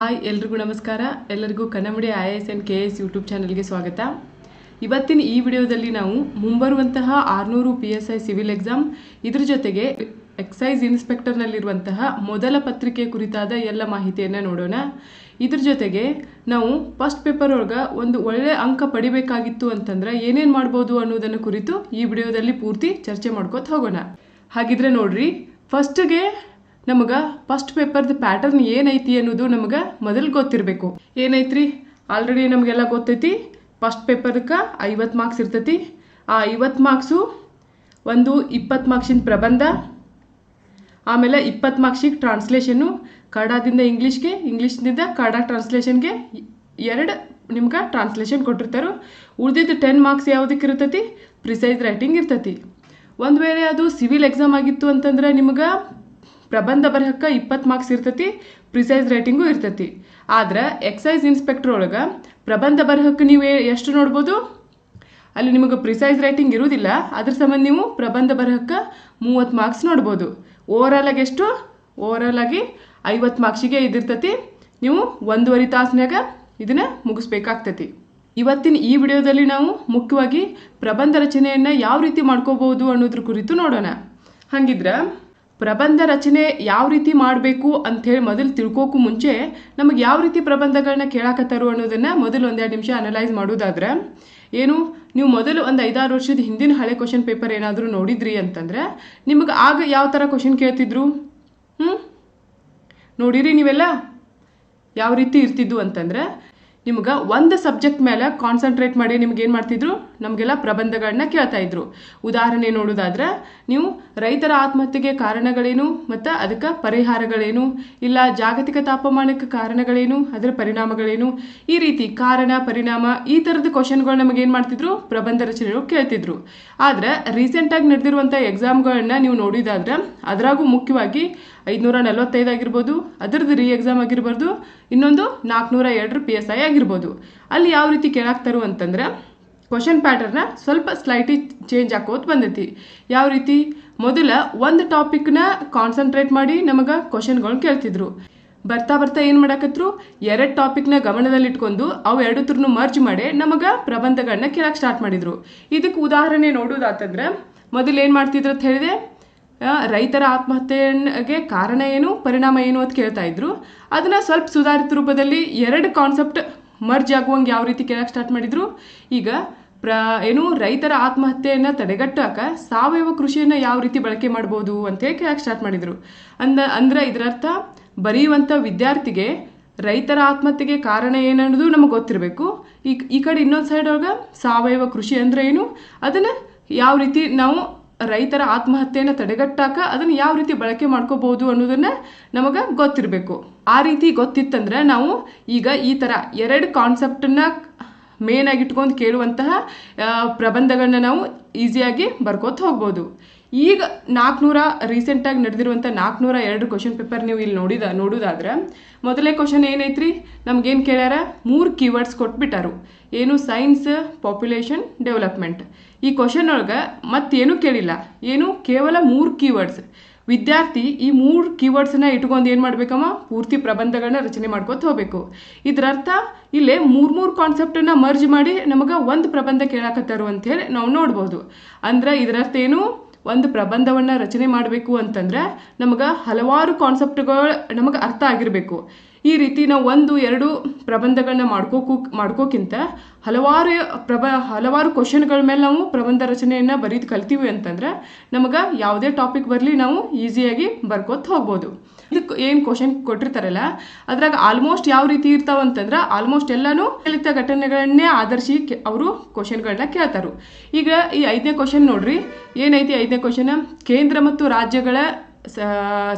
Hi ಎಲ್ರಿಗೂ ನಮಸ್ಕಾರ. ಎಲ್ಲರಿಗೂ Kannambadi IAS and KS YouTube ಚಾನಲ್ಗೆ ಸ್ವಾಗತ. ಇವತ್ತಿನ ಈ ವಿಡಿಯೋದಲ್ಲಿ ನಾವು ಮುಂಬರುವಂತಹ 600 PSI ಸಿವಿಲ್ ಎಕ್ಸಾಮ್, ಇದ್ರ ಜೊತೆಗೆ ಎಕ್ಸೈಸ್ ಇನ್ಸ್ಪೆಕ್ಟರ್ನಲ್ಲಿರುವಂತಹ ಮೊದಲ ಪತ್ರಿಕೆ ಕುರಿತಾದ ಎಲ್ಲ ಮಾಹಿತಿಯನ್ನು ನೋಡೋಣ. ಇದ್ರ ಜೊತೆಗೆ ನಾವು ಫಸ್ಟ್ ಪೇಪರ್ ಒಳಗೆ ಒಂದು ಒಳ್ಳೆ ಅಂಕ ಪಡಿಬೇಕಾಗಿತ್ತು ಅಂತಂದ್ರೆ ಏನೇನು ಮಾಡ್ಬೋದು ಅನ್ನೋದನ್ನು ಕುರಿತು ಈ ವಿಡಿಯೋದಲ್ಲಿ ಪೂರ್ತಿ ಚರ್ಚೆ ಮಾಡ್ಕೋತ ಹೋಗೋಣ. ಹಾಗಿದ್ರೆ ನೋಡ್ರಿ, ಫಸ್ಟ್ಗೆ ನಮಗೆ ಫಸ್ಟ್ ಪೇಪರ್ದು ಪ್ಯಾಟರ್ನ್ ಏನೈತಿ ಅನ್ನೋದು ನಮಗೆ ಮೊದಲು ಗೊತ್ತಿರಬೇಕು. ಏನೈತ್ರಿ, ಆಲ್ರೆಡಿ ನಮಗೆಲ್ಲ ಗೊತ್ತೈತಿ. ಫಸ್ಟ್ ಪೇಪರ್ಗೆ 50 ಮಾರ್ಕ್ಸ್ ಇರ್ತೈತಿ. ಆ 50 ಮಾರ್ಕ್ಸು ಒಂದು 20 ಮಾರ್ಕ್ಸಿನ ಪ್ರಬಂಧ, ಆಮೇಲೆ 20 ಮಾರ್ಕ್ಸಿಗೆ ಟ್ರಾನ್ಸ್ಲೇಷನ್ನು, ಕನ್ನಡದಿಂದ ಇಂಗ್ಲೀಷ್ಗೆ, ಇಂಗ್ಲೀಷ್ನಿಂದ ಕನ್ನಡ ಟ್ರಾನ್ಸ್ಲೇಷನ್ಗೆ 2 ನಿಮ್ಗೆ ಟ್ರಾನ್ಸ್ಲೇಷನ್ ಕೊಟ್ಟಿರ್ತಾರೆ. ಉಳಿದಿದ್ದು 10 ಮಾರ್ಕ್ಸ್ ಯಾವುದಕ್ಕೆ ಇರ್ತೈತಿ? ಪ್ರಿಸೈಸ್ ರೈಟಿಂಗ್ ಇರ್ತೈತಿ. ಒಂದು ವೇಳೆ ಅದು ಸಿವಿಲ್ ಎಕ್ಸಾಮ್ ಆಗಿತ್ತು ಅಂತಂದ್ರೆ ನಿಮ್ಗೆ ಪ್ರಬಂಧ ಬರಹಕ್ಕೆ 20 ಮಾರ್ಕ್ಸ್ ಇರ್ತೈತಿ, ಪ್ರಿಸೈಸ್ ರೈಟಿಂಗು ಇರ್ತೈತಿ. ಆದ್ರೆ ಎಕ್ಸೈಸ್ ಇನ್ಸ್ಪೆಕ್ಟರ್ ಒಳಗೆ ಪ್ರಬಂಧ ಬರಹಕ್ಕೆ ನೀವು ಎಷ್ಟು ನೋಡ್ಬೋದು? ಅಲ್ಲಿ ನಿಮಗೆ ಪ್ರಿಸೈಸ್ ರೈಟಿಂಗ್ ಇರುವುದಿಲ್ಲ. ಅದ್ರ ಸಂಬಂಧ ನೀವು ಪ್ರಬಂಧ ಬರಹಕ್ಕೆ 30 ಮಾರ್ಕ್ಸ್ ನೋಡ್ಬೋದು. ಓವರಾಲ್ ಆಗಿ ಎಷ್ಟು? ಓವರಾಲ್ ಆಗಿ 50 ಮಾರ್ಕ್ಸಿಗೆ ಇದಿರ್ತೈತಿ. ನೀವು 1.5 ತಾಸಿನಾಗ ಇದನ್ನ ಮುಗಿಸ್ಬೇಕಾಗ್ತೈತಿ. ಇವತ್ತಿನ ಈ ವಿಡಿಯೋದಲ್ಲಿ ನಾವು ಮುಖ್ಯವಾಗಿ ಪ್ರಬಂಧ ರಚನೆಯನ್ನು ಯಾವ ರೀತಿ ಮಾಡ್ಕೋಬಹುದು ಅನ್ನೋದ್ರ ಕುರಿತು ನೋಡೋಣ. ಹಾಗಿದ್ರೆ ಪ್ರಬಂಧ ರಚನೆ ಯಾವ ರೀತಿ ಮಾಡಬೇಕು ಅಂಥೇಳಿ ಮೊದಲು ತಿಳ್ಕೋಕ್ಕೂ ಮುಂಚೆ ನಮಗೆ ಯಾವ ರೀತಿ ಪ್ರಬಂಧಗಳನ್ನ ಕೇಳಾಕತ್ತಾರು ಅನ್ನೋದನ್ನು ಮೊದಲು 1-2 ನಿಮಿಷ ಅನಲೈಸ್ ಮಾಡೋದಾದ್ರೆ, ಏನು ನೀವು ಮೊದಲು ಒಂದು 5-6 ವರ್ಷದ ಹಿಂದಿನ ಹಳೆ ಕ್ವಶನ್ ಪೇಪರ್ ಏನಾದರೂ ನೋಡಿದ್ರಿ ಅಂತಂದ್ರೆ ನಿಮಗೆ ಆಗ ಯಾವ ಥರ ಕ್ವಶನ್ ಕೇಳ್ತಿದ್ರು? ನೋಡಿರಿ ನೀವೆಲ್ಲ ಯಾವ ರೀತಿ ಇರ್ತಿದ್ದು ಅಂತಂದ್ರೆ, ನಿಮ್ಗೆ ಒಂದು ಸಬ್ಜೆಕ್ಟ್ ಮೇಲೆ ಕಾನ್ಸಂಟ್ರೇಟ್ ಮಾಡಿ ನಿಮ್ಗೆ ಏನು ಮಾಡ್ತಿದ್ರು? ನಮಗೆಲ್ಲ ಪ್ರಬಂಧಗಳನ್ನ ಕೇಳ್ತಾ ಇದ್ರು. ಉದಾಹರಣೆ ನೋಡೋದಾದ್ರೆ, ನೀವು ರೈತರ ಆತ್ಮಹತ್ಯೆಗೆ ಕಾರಣಗಳೇನು ಮತ್ತು ಅದಕ್ಕೆ ಪರಿಹಾರಗಳೇನು, ಇಲ್ಲ ಜಾಗತಿಕ ತಾಪಮಾನಕ್ಕೆ ಕಾರಣಗಳೇನು, ಅದರ ಪರಿಣಾಮಗಳೇನು, ಈ ರೀತಿ ಕಾರಣ ಪರಿಣಾಮ ಈ ಥರದ ಕ್ವಶನ್ಗಳು ನಮಗೆ ಏನು ಮಾಡ್ತಿದ್ರು? ಪ್ರಬಂಧ ರಚನೆಗಳು ಕೇಳ್ತಿದ್ರು. ಆದರೆ ರೀಸೆಂಟಾಗಿ ನಡೆದಿರುವಂಥ ಎಕ್ಸಾಮ್ಗಳನ್ನ ನೀವು ನೋಡಿದಾದ್ರೆ ಅದರಾಗೂ ಮುಖ್ಯವಾಗಿ 545 ಆಗಿರ್ಬೋದು, ಅದರದ್ದು ಎಕ್ಸಾಮ್ ಆಗಿರ್ಬೋದು, ಇನ್ನೊಂದು 402 PSI ಆಗಿರ್ಬೋದು. ಅಲ್ಲಿ ಯಾವ ರೀತಿ ಕೇಳಾಕ್ತಾರು ಅಂತಂದ್ರೆ ಕ್ವಶನ್ ಪ್ಯಾಟರ್ನ ಸ್ವಲ್ಪ ಸ್ಲೈಟಿ ಚೇಂಜ್ ಹಾಕೋತ ಬಂದೈತಿ. ಯಾವ ರೀತಿ? ಮೊದಲ ಒಂದು ಟಾಪಿಕ್ನ ಕಾನ್ಸಂಟ್ರೇಟ್ ಮಾಡಿ ನಮಗೆ ಕ್ವಶನ್ಗಳನ್ನ ಕೇಳ್ತಿದ್ರು. ಬರ್ತಾ ಬರ್ತಾ ಏನು ಮಾಡಾಕತ್ರು? 2 ಟಾಪಿಕ್ನ ಗಮನದಲ್ಲಿಟ್ಕೊಂಡು ಅವು 2 ಮರ್ಜ್ ಮಾಡಿ ನಮಗೆ ಪ್ರಬಂಧಗಳನ್ನ ಕೇಳಕ್ಕೆ ಸ್ಟಾರ್ಟ್ ಮಾಡಿದ್ರು. ಇದಕ್ಕೆ ಉದಾಹರಣೆ ನೋಡೋದಾತಂದ್ರೆ ಮೊದಲು ಏನು ಮಾಡ್ತಿದ್ರು ಅಂತ ಹೇಳಿದೆ, ರೈತರ ಆತ್ಮಹತ್ಯೆಗೆ ಕಾರಣ ಏನು, ಪರಿಣಾಮ ಏನು ಅಂತ ಕೇಳ್ತಾ ಇದ್ರು. ಅದನ್ನ ಸ್ವಲ್ಪ ಸುಧಾರಿತ ರೂಪದಲ್ಲಿ 2 ಕಾನ್ಸೆಪ್ಟ್ ಮರ್ಜ್ ಆಗುವಂಗೆ ಯಾವ ರೀತಿ ಕೇಳಕ್ಕೆ ಸ್ಟಾರ್ಟ್ ಮಾಡಿದ್ರು? ಈಗ ರೈತರ ಆತ್ಮಹತ್ಯೆಯನ್ನು ತಡೆಗಟ್ಟಾಕ ಸಾವಯವ ಕೃಷಿಯನ್ನು ಯಾವ ರೀತಿ ಬಳಕೆ ಮಾಡ್ಬೋದು ಅಂತೇಳಿ ಕೇಳಕ್ಕೆ ಸ್ಟಾರ್ಟ್ ಮಾಡಿದ್ರು. ಅಂದ್ರೆ ಇದರರ್ಥ ಬರೆಯುವಂಥ ವಿದ್ಯಾರ್ಥಿಗೆ ರೈತರ ಆತ್ಮಹತ್ಯೆಗೆ ಕಾರಣ ಏನನ್ನೋದು ನಮಗೆ ಗೊತ್ತಿರಬೇಕು. ಈ ಕಡೆ ಇನ್ನೊಂದು ಸೈಡ್ ಒಳಗೆ ಸಾವಯವ ಕೃಷಿ ಅಂದ್ರೆ ಏನು, ಅದನ್ನು ಯಾವ ರೀತಿ ನಾವು ರೈತರ ಆತ್ಮಹತ್ಯೆಯನ್ನು ತಡೆಗಟ್ಟಾಕ ಅದನ್ನು ಯಾವ ರೀತಿ ಬಳಕೆ ಮಾಡ್ಕೋಬಹುದು ಅನ್ನೋದನ್ನ ನಮಗೆ ಗೊತ್ತಿರಬೇಕು. ಆ ರೀತಿ ಗೊತ್ತಿತ್ತಂದ್ರೆ ನಾವು ಈಗ ಈ ಥರ 2 ಕಾನ್ಸೆಪ್ಟನ್ನ ಮೇನ್ ಆಗಿ ಇಟ್ಕೊಂಡು ಕೇಳುವಂತಹ ಪ್ರಬಂಧಗಳನ್ನ ನಾವು ಈಸಿಯಾಗಿ ಬರ್ಕೋತ ಹೋಗ್ಬೋದು. ಈಗ 400 ರೀಸೆಂಟಾಗಿ ನಡೆದಿರುವಂಥ 402 ಕ್ವಶನ್ ಪೇಪರ್ ನೀವು ಇಲ್ಲಿ ನೋಡೋದಾದ್ರೆ ಮೊದಲೇ ಕ್ವಶನ್ ಏನೈತ್ರಿ? ನಮ್ಗೇನು ಕೇಳ್ಯಾರ? 3 ಕೀವರ್ಡ್ಸ್ ಕೊಟ್ಬಿಟ್ಟಾರು. ಏನು? Science, population, development. ಈ ಕ್ವಶನ್ ಒಳಗೆ ಮತ್ತೇನು ಕೇಳಿಲ್ಲ. ಏನು? ಕೇವಲ 3 ಕೀವರ್ಡ್ಸ್. ವಿದ್ಯಾರ್ಥಿ ಈ 3 ಕೀವರ್ಡ್ಸನ್ನ ಇಟ್ಕೊಂಡು ಏನು ಮಾಡ್ಬೇಕಮ್ಮ? ಪೂರ್ತಿ ಪ್ರಬಂಧಗಳನ್ನ ರಚನೆ ಮಾಡ್ಕೋತ ಹೋಗ್ಬೇಕು. ಇದರರ್ಥ ಇಲ್ಲೇ 3 ಕಾನ್ಸೆಪ್ಟನ್ನು ಮರ್ಜ್ ಮಾಡಿ ನಮಗೆ ಒಂದು ಪ್ರಬಂಧ ಕೇಳಾಕತ್ತಾರು ಅಂತ ಹೇಳಿ ನಾವು ನೋಡ್ಬೋದು. ಅಂದ್ರೆ ಇದರರ್ಥ ಏನು? ಒಂದು ಪ್ರಬಂಧವನ್ನು ರಚನೆ ಮಾಡಬೇಕು ಅಂತಂದ್ರೆ ನಮಗೆ ಹಲವಾರು ಕಾನ್ಸೆಪ್ಟ್ಗಳು ನಮಗೆ ಅರ್ಥ ಆಗಿರಬೇಕು. ಈ ರೀತಿ ನಾವು 1-2 ಪ್ರಬಂಧಗಳನ್ನ ಮಾಡ್ಕೋಕ್ಕಿಂತ ಹಲವಾರು ಕ್ವಶನ್ಗಳ ಮೇಲೆ ನಾವು ಪ್ರಬಂಧ ರಚನೆಯನ್ನು ಬರೀದು ಕಲ್ತೀವಿ ಅಂತಂದ್ರೆ ನಮಗೆ ಯಾವುದೇ ಟಾಪಿಕ್ ಬರಲಿ ನಾವು ಈಸಿಯಾಗಿ ಬರ್ಕೋತ ಹೋಗ್ಬೋದು. ಇದಕ್ಕೆ ಏನು ಕ್ವಶನ್ ಕೊಟ್ಟಿರ್ತಾರಲ್ಲ ಅದ್ರಾಗ ಆಲ್ಮೋಸ್ಟ್ ಯಾವ ರೀತಿ ಇರ್ತಾವಂತಂದ್ರೆ ಆಲ್ಮೋಸ್ಟ್ ಎಲ್ಲಾನು ಚಲಿತ ಘಟನೆಗಳನ್ನೇ ಆಧರಿಸಿ ಅವರು ಕ್ವಶನ್ಗಳನ್ನ ಕೇಳ್ತಾರೆ. ಈಗ ಈ 5ನೇ ಕ್ವಶನ್ ನೋಡ್ರಿ, ಏನೈತಿ 5ನೇ ಕ್ವಶನ್? ಕೇಂದ್ರ ಮತ್ತು ರಾಜ್ಯಗಳ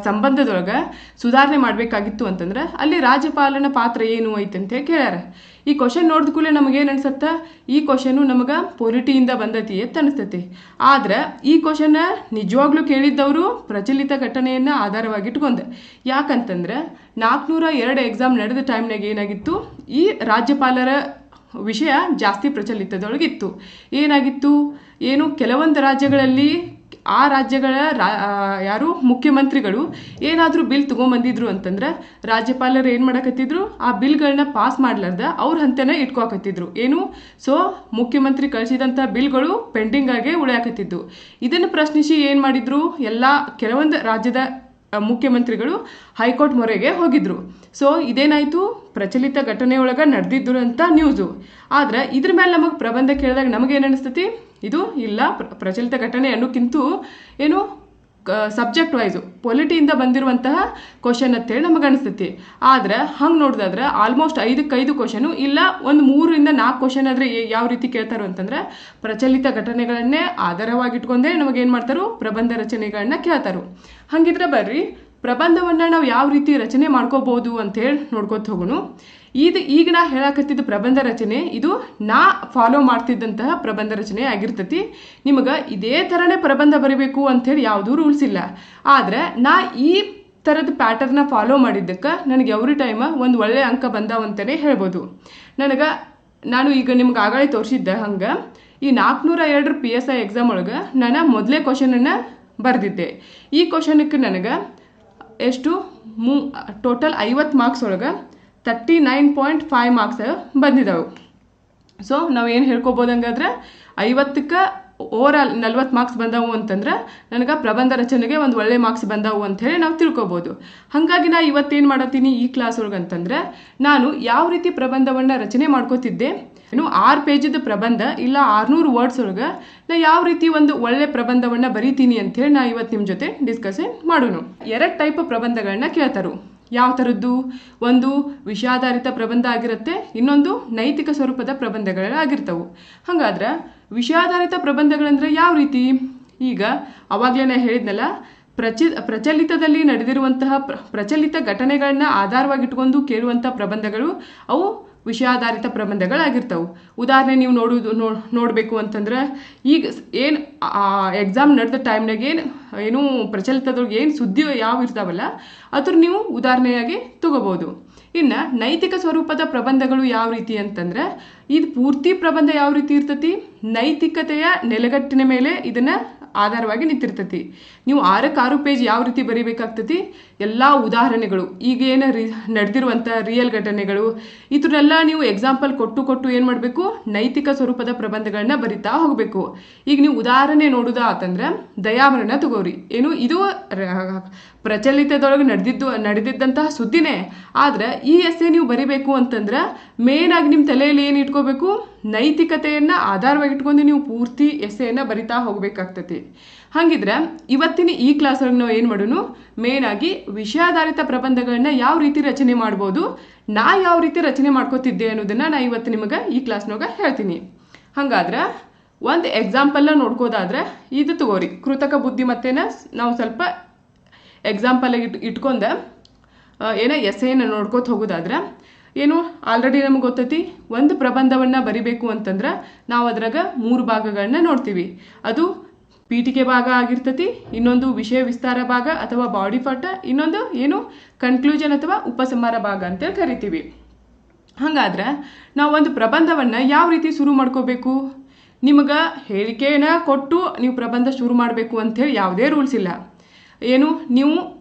ಸಂಬಂಧದೊಳಗೆ ಸುಧಾರಣೆ ಮಾಡಬೇಕಾಗಿತ್ತು ಅಂತಂದ್ರೆ ಅಲ್ಲಿ ರಾಜ್ಯಪಾಲನ ಪಾತ್ರ ಏನು ಐತೆ ಅಂತ ಕೇಳ್ಯಾರ. ಈ ಕ್ವಶನ್ ನೋಡಿದ ಕೂಡಲೇ ನಮಗೇನು ಅನ್ಸತ್ತ? ಈ ಕ್ವಶನು ನಮಗೆ ಪೊಲಿಟಿಯಿಂದ ಬಂದತಿ ಅಂತ ಅನಿಸ್ತೈತಿ. ಆದ್ರೆ ಈ ಕ್ವಶನ್ ನಿಜವಾಗ್ಲೂ ಕೇಳಿದ್ದವರು ಪ್ರಚಲಿತ ಘಟನೆಯನ್ನು ಆಧಾರವಾಗಿಟ್ಕೊಂಡೆ. ಯಾಕಂತಂದ್ರೆ 402 ಎಕ್ಸಾಮ್ ನಡೆದ ಟೈಮ್ನಾಗ ಏನಾಗಿತ್ತು? ಈ ರಾಜ್ಯಪಾಲರ ವಿಷಯ ಜಾಸ್ತಿ ಪ್ರಚಲಿತದೊಳಗಿತ್ತು. ಏನಾಗಿತ್ತು? ಏನು ಕೆಲವೊಂದು ರಾಜ್ಯಗಳಲ್ಲಿ ಆ ರಾಜ್ಯಗಳ ಯಾರು ಮುಖ್ಯಮಂತ್ರಿಗಳು ಏನಾದರೂ ಬಿಲ್ ತೊಗೊಂಬಂದಿದ್ರು ಅಂತಂದ್ರೆ ರಾಜ್ಯಪಾಲರು ಏನು ಮಾಡಕತ್ತಿದ್ರು, ಆ ಬಿಲ್ಗಳನ್ನ ಪಾಸ್ ಮಾಡ್ಲಾರ್ದ ಅವ್ರ ಹಂತನ ಇಟ್ಕೋಕತ್ತಿದ್ರು. ಏನು, ಸೊ ಮುಖ್ಯಮಂತ್ರಿ ಕಳಿಸಿದಂಥ ಬಿಲ್ಗಳು ಪೆಂಡಿಂಗ್ ಆಗೇ ಉಳಿಯಾಕತ್ತಿದ್ದು. ಇದನ್ನು ಪ್ರಶ್ನಿಸಿ ಏನು ಮಾಡಿದ್ರು, ಎಲ್ಲ ಕೆಲವೊಂದು ರಾಜ್ಯದ ಮುಖ್ಯಮಂತ್ರಿಗಳು ಹೈಕೋರ್ಟ್ ಮೊರೆಗೆ ಹೋಗಿದ್ರು. ಸೊ ಇದೇನಾಯಿತು, ಪ್ರಚಲಿತ ಘಟನೆಯೊಳಗೆ ನಡೆದಿದ್ದು ಅಂತ ನ್ಯೂಸು. ಆದ್ರೆ ಇದ್ರ ಮೇಲೆ ನಮಗೆ ಪ್ರಬಂಧ ಕೇಳಿದಾಗ ನಮಗೇನು ಅನಿಸ್ತತಿ, ಇದು ಇಲ್ಲ ಪ್ರಚಲಿತ ಘಟನೆ ಅನ್ನೋಕ್ಕಿಂತ ಏನು ಸಬ್ಜೆಕ್ಟ್ ವೈಸು ಪೊಲಿಟಿಯಿಂದ ಬಂದಿರುವಂತಹ ಕ್ವಶನ್ ಅಂತೇಳಿ ನಮಗೆ ಅನಿಸ್ತತಿ. ಆದ್ರೆ ಹಂಗೆ ನೋಡಿದಾದ್ರೆ ಆಲ್ಮೋಸ್ಟ್ 5 ಕ್ವಶನು ಇಲ್ಲ, ಒಂದು 3 4 ಕ್ವಶನ್ ಆದರೆ ಯಾವ ರೀತಿ ಕೇಳ್ತಾರೋ ಅಂತಂದ್ರೆ ಪ್ರಚಲಿತ ಘಟನೆಗಳನ್ನೇ ಆಧಾರವಾಗಿಟ್ಕೊಂಡೇ ನಮಗೇನು ಮಾಡ್ತಾರೋ ಪ್ರಬಂಧ ರಚನೆಗಳನ್ನ ಕೇಳ್ತಾರೋ. ಹಂಗಿದ್ರೆ ಬರ್ರಿ ಪ್ರಬಂಧವನ್ನು ನಾವು ಯಾವ ರೀತಿ ರಚನೆ ಮಾಡ್ಕೋಬಹುದು ಅಂತೇಳಿ ನೋಡ್ಕೊತ ಹೋಗೋಣ. ಈಗ ನಾ ಹೇಳಕತ್ತಿದ್ದ ಪ್ರಬಂಧ ರಚನೆ ಇದು ನಾ ಫಾಲೋ ಮಾಡ್ತಿದ್ದಂತಹ ಪ್ರಬಂಧ ರಚನೆ ಆಗಿರ್ತತಿ. ನಿಮಗೆ ಇದೇ ಥರನೇ ಪ್ರಬಂಧ ಬರೀಬೇಕು ಅಂಥೇಳಿ ಯಾವುದೂ ರೂಲ್ಸ್ ಇಲ್ಲ. ಆದರೆ ನಾ ಈ ಥರದ ಪ್ಯಾಟರ್ನ ಫಾಲೋ ಮಾಡಿದ್ದಕ್ಕೆ ನನಗೆ ಎವ್ರಿ ಟೈಮ್ ಒಂದು ಒಳ್ಳೆಯ ಅಂಕ ಬಂದಾವಂತಲೇ ಹೇಳ್ಬೋದು. ನಾನು ಈಗ ನಿಮ್ಗೆ ಆಗಾಳೆ ತೋರಿಸಿದ್ದೆ ಹಂಗೆ ಈ 402 PSI ಎಕ್ಸಾಮ್ ಒಳಗೆ ನಾನು ಮೊದಲೇ ಕ್ವಶನನ್ನು ಬರೆದಿದ್ದೆ. ಈ ಕ್ವಶನಕ್ಕೆ ನನಗೆ ಎಷ್ಟು ಟೋಟಲ್ 50 ಮಾರ್ಕ್ಸ್ ಒಳಗೆ 39.5 ಮಾರ್ಕ್ಸ್ ಬಂದಿದ್ದಾವೆ. ಸೊ ನಾವೇನು ಹೇಳ್ಕೊಬೋದು ಹಂಗಾದ್ರೆ 50ಕ್ಕೆ ಓವರಾಲ್ 40 ಮಾರ್ಕ್ಸ್ ಬಂದವು ಅಂತಂದ್ರೆ ನನಗೆ ಪ್ರಬಂಧ ರಚನೆಗೆ ಒಂದು ಒಳ್ಳೆ ಮಾರ್ಕ್ಸ್ ಬಂದವು ಅಂಥೇಳಿ ನಾವು ತಿಳ್ಕೊಬೋದು. ಹಾಗಾಗಿ ನಾ ಇವತ್ತೇನು ಮಾಡತ್ತೀನಿ ಈ ಕ್ಲಾಸ್ ಒಳಗೆ ಅಂತಂದ್ರೆ ನಾನು ಯಾವ ರೀತಿ ಪ್ರಬಂಧವನ್ನು ರಚನೆ ಮಾಡ್ಕೋತಿದ್ದೆ, 6 ಪೇಜಿದ ಪ್ರಬಂಧ ಇಲ್ಲ 600 ವರ್ಡ್ಸ್ ಒಳಗೆ ನಾ ಯಾವ ರೀತಿ ಒಂದು ಒಳ್ಳೆ ಪ್ರಬಂಧವನ್ನು ಬರೀತೀನಿ ಅಂಥೇಳಿ ನಾ ಇವತ್ತು ನಿಮ್ಮ ಜೊತೆ ಡಿಸ್ಕಷನ್ ಮಾಡೋಣ. 2 ಟೈಪ್ ಪ್ರಬಂಧಗಳನ್ನ ಕೇಳ್ತಾರು. ಯಾವ ಥರದ್ದು, ಒಂದು ವಿಷಯಾಧಾರಿತ ಪ್ರಬಂಧ ಆಗಿರುತ್ತೆ, ಇನ್ನೊಂದು ನೈತಿಕ ಸ್ವರೂಪದ ಪ್ರಬಂಧಗಳಾಗಿರ್ತವೆ. ಹಾಗಾದ್ರೆ ವಿಷಯಾಧಾರಿತ ಪ್ರಬಂಧಗಳಂದ್ರೆ ಯಾವ ರೀತಿ, ಈಗ ಅವಾಗಲೇ ನಾ ಹೇಳಿದ್ನಲ್ಲ ಪ್ರಚಲಿತದಲ್ಲಿ ನಡೆದಿರುವಂತಹ ಪ್ರಚಲಿತ ಘಟನೆಗಳನ್ನ ಆಧಾರವಾಗಿಟ್ಕೊಂಡು ಕೇಳುವಂಥ ಪ್ರಬಂಧಗಳು ಅವು ವಿಷಯಾಧಾರಿತ ಪ್ರಬಂಧಗಳಾಗಿರ್ತವೆ. ಉದಾಹರಣೆ ನೀವು ನೋಡಬೇಕು ಅಂತಂದ್ರೆ ಈಗ ಏನು ಎಕ್ಸಾಮ್ ನಡೆದ ಟೈಮ್ನಾಗ ಏನು ಪ್ರಚಲಿತದೊಳಗೆ ಏನು ಸುದ್ದಿ ಯಾವ ಇರ್ತಾವಲ್ಲ ಅದ್ರ ನೀವು ಉದಾಹರಣೆಯಾಗಿ ತಗೋಬೋದು. ಇನ್ನು ನೈತಿಕ ಸ್ವರೂಪದ ಪ್ರಬಂಧಗಳು ಯಾವ ರೀತಿ ಅಂತಂದ್ರೆ ಇದು ಪೂರ್ತಿ ಪ್ರಬಂಧ ಯಾವ ರೀತಿ ಇರ್ತತಿ, ನೈತಿಕತೆಯ ನೆಲೆಗಟ್ಟಿನ ಮೇಲೆ ಇದನ್ನು ಆಧಾರವಾಗಿ ನಿಂತಿರ್ತತಿ. ನೀವು 6 ಪೇಜ್ ಯಾವ ರೀತಿ ಬರೀಬೇಕಾಗ್ತತಿ, ಎಲ್ಲ ಉದಾಹರಣೆಗಳು ಈಗೇನು ನಡೆದಿರುವಂಥ ರಿಯಲ್ ಘಟನೆಗಳು ಇದನ್ನೆಲ್ಲ ನೀವು ಎಕ್ಸಾಂಪಲ್ ಕೊಟ್ಟು ಏನು ಮಾಡಬೇಕು, ನೈತಿಕ ಸ್ವರೂಪದ ಪ್ರಬಂಧಗಳನ್ನ ಬರಿತಾ ಹೋಗಬೇಕು. ಈಗ ನೀವು ಉದಾಹರಣೆ ನೋಡೋದಾ ಅಂತಂದ್ರೆ ದಯಾಮರಣ ತಗೋರಿ, ಏನು ಇದು ಪ್ರಚಲಿತದೊಳಗೆ ನಡೆದಿದ್ದಂತಹ ಸುದ್ದಿನೇ. ಆದರೆ ಈ ಎಸ್ಸೆ ನೀವು ಬರಿಬೇಕು ಅಂತಂದ್ರೆ ಮೇನ್ ಆಗಿ ನಿಮ್ಮ ತಲೆಯಲ್ಲಿ ಏನು ಇಟ್ಕೋಬೇಕು, ನೈತಿಕತೆಯನ್ನು ಆಧಾರವಾಗಿ ಇಟ್ಕೊಂಡು ನೀವು ಪೂರ್ತಿ ಎಸ್ಸೆಯನ್ನು ಬರಿತಾ ಹೋಗಬೇಕಾಗ್ತತಿ. ಹಾಗಿದ್ರೆ ಇವತ್ತಿನ ಈ ಕ್ಲಾಸ್ ಒಳಗೆ ನಾವು ಏನು ಮಾಡೋಣ, ಮೇನ್ ಆಗಿ ವಿಷಯಾಧಾರಿತ ಪ್ರಬಂಧಗಳನ್ನ ಯಾವ ರೀತಿ ರಚನೆ ಮಾಡ್ಬೋದು, ನಾ ಯಾವ ರೀತಿ ರಚನೆ ಮಾಡ್ಕೋತಿದ್ದೆ ಅನ್ನೋದನ್ನ ನಾ ಇವತ್ತು ನಿಮಗೆ ಈ ಕ್ಲಾಸ್ನಾಗ ಹೇಳ್ತೀನಿ. ಹಾಗಾದ್ರೆ ಒಂದು ಎಕ್ಸಾಂಪಲ್ನ ನೋಡ್ಕೋದಾದ್ರೆ ಇದು ತಗೋರಿ, ಕೃತಕ ಬುದ್ಧಿಮತ್ತೆನ ನಾವು ಸ್ವಲ್ಪ ಎಕ್ಸಾಂಪಲ್ ಇಟ್ಕೊಂಡೆ ಎಸ್ಸೆಯನ್ನು ನೋಡ್ಕೋತ ಹೋಗೋದಾದ್ರೆ ಏನು ಆಲ್ರೆಡಿ ನಮ್ಗೆ ಗೊತ್ತೈತಿ, ಒಂದು ಪ್ರಬಂಧವನ್ನು ಬರಿಬೇಕು ಅಂತಂದ್ರೆ ನಾವು ಅದ್ರಾಗ 3 ಭಾಗಗಳನ್ನ ನೋಡ್ತೀವಿ. ಅದು ಪೀಠಿಕೆ ಭಾಗ ಆಗಿರ್ತತಿ, ಇನ್ನೊಂದು ವಿಷಯ ವಿಸ್ತಾರ ಭಾಗ ಅಥವಾ ಬಾಡಿ ಪಾಠ, ಇನ್ನೊಂದು ಏನು ಕನ್ಕ್ಲೂಷನ್ ಅಥವಾ ಉಪಸಂಹಾರ ಭಾಗ ಅಂತೇಳಿ ಕರಿತೀವಿ. ಹಾಗಾದ್ರೆ ನಾವು ಒಂದು ಪ್ರಬಂಧವನ್ನು ಯಾವ ರೀತಿ ಶುರು ಮಾಡ್ಕೋಬೇಕು, ನಿಮಗೆ ಹೇಳಿಕೆನ ಕೊಟ್ಟು ನೀವು ಪ್ರಬಂಧ ಶುರು ಮಾಡಬೇಕು ಅಂಥೇಳಿ ಯಾವುದೇ ರೂಲ್ಸ್ ಇಲ್ಲ. ಏನು ನೀವು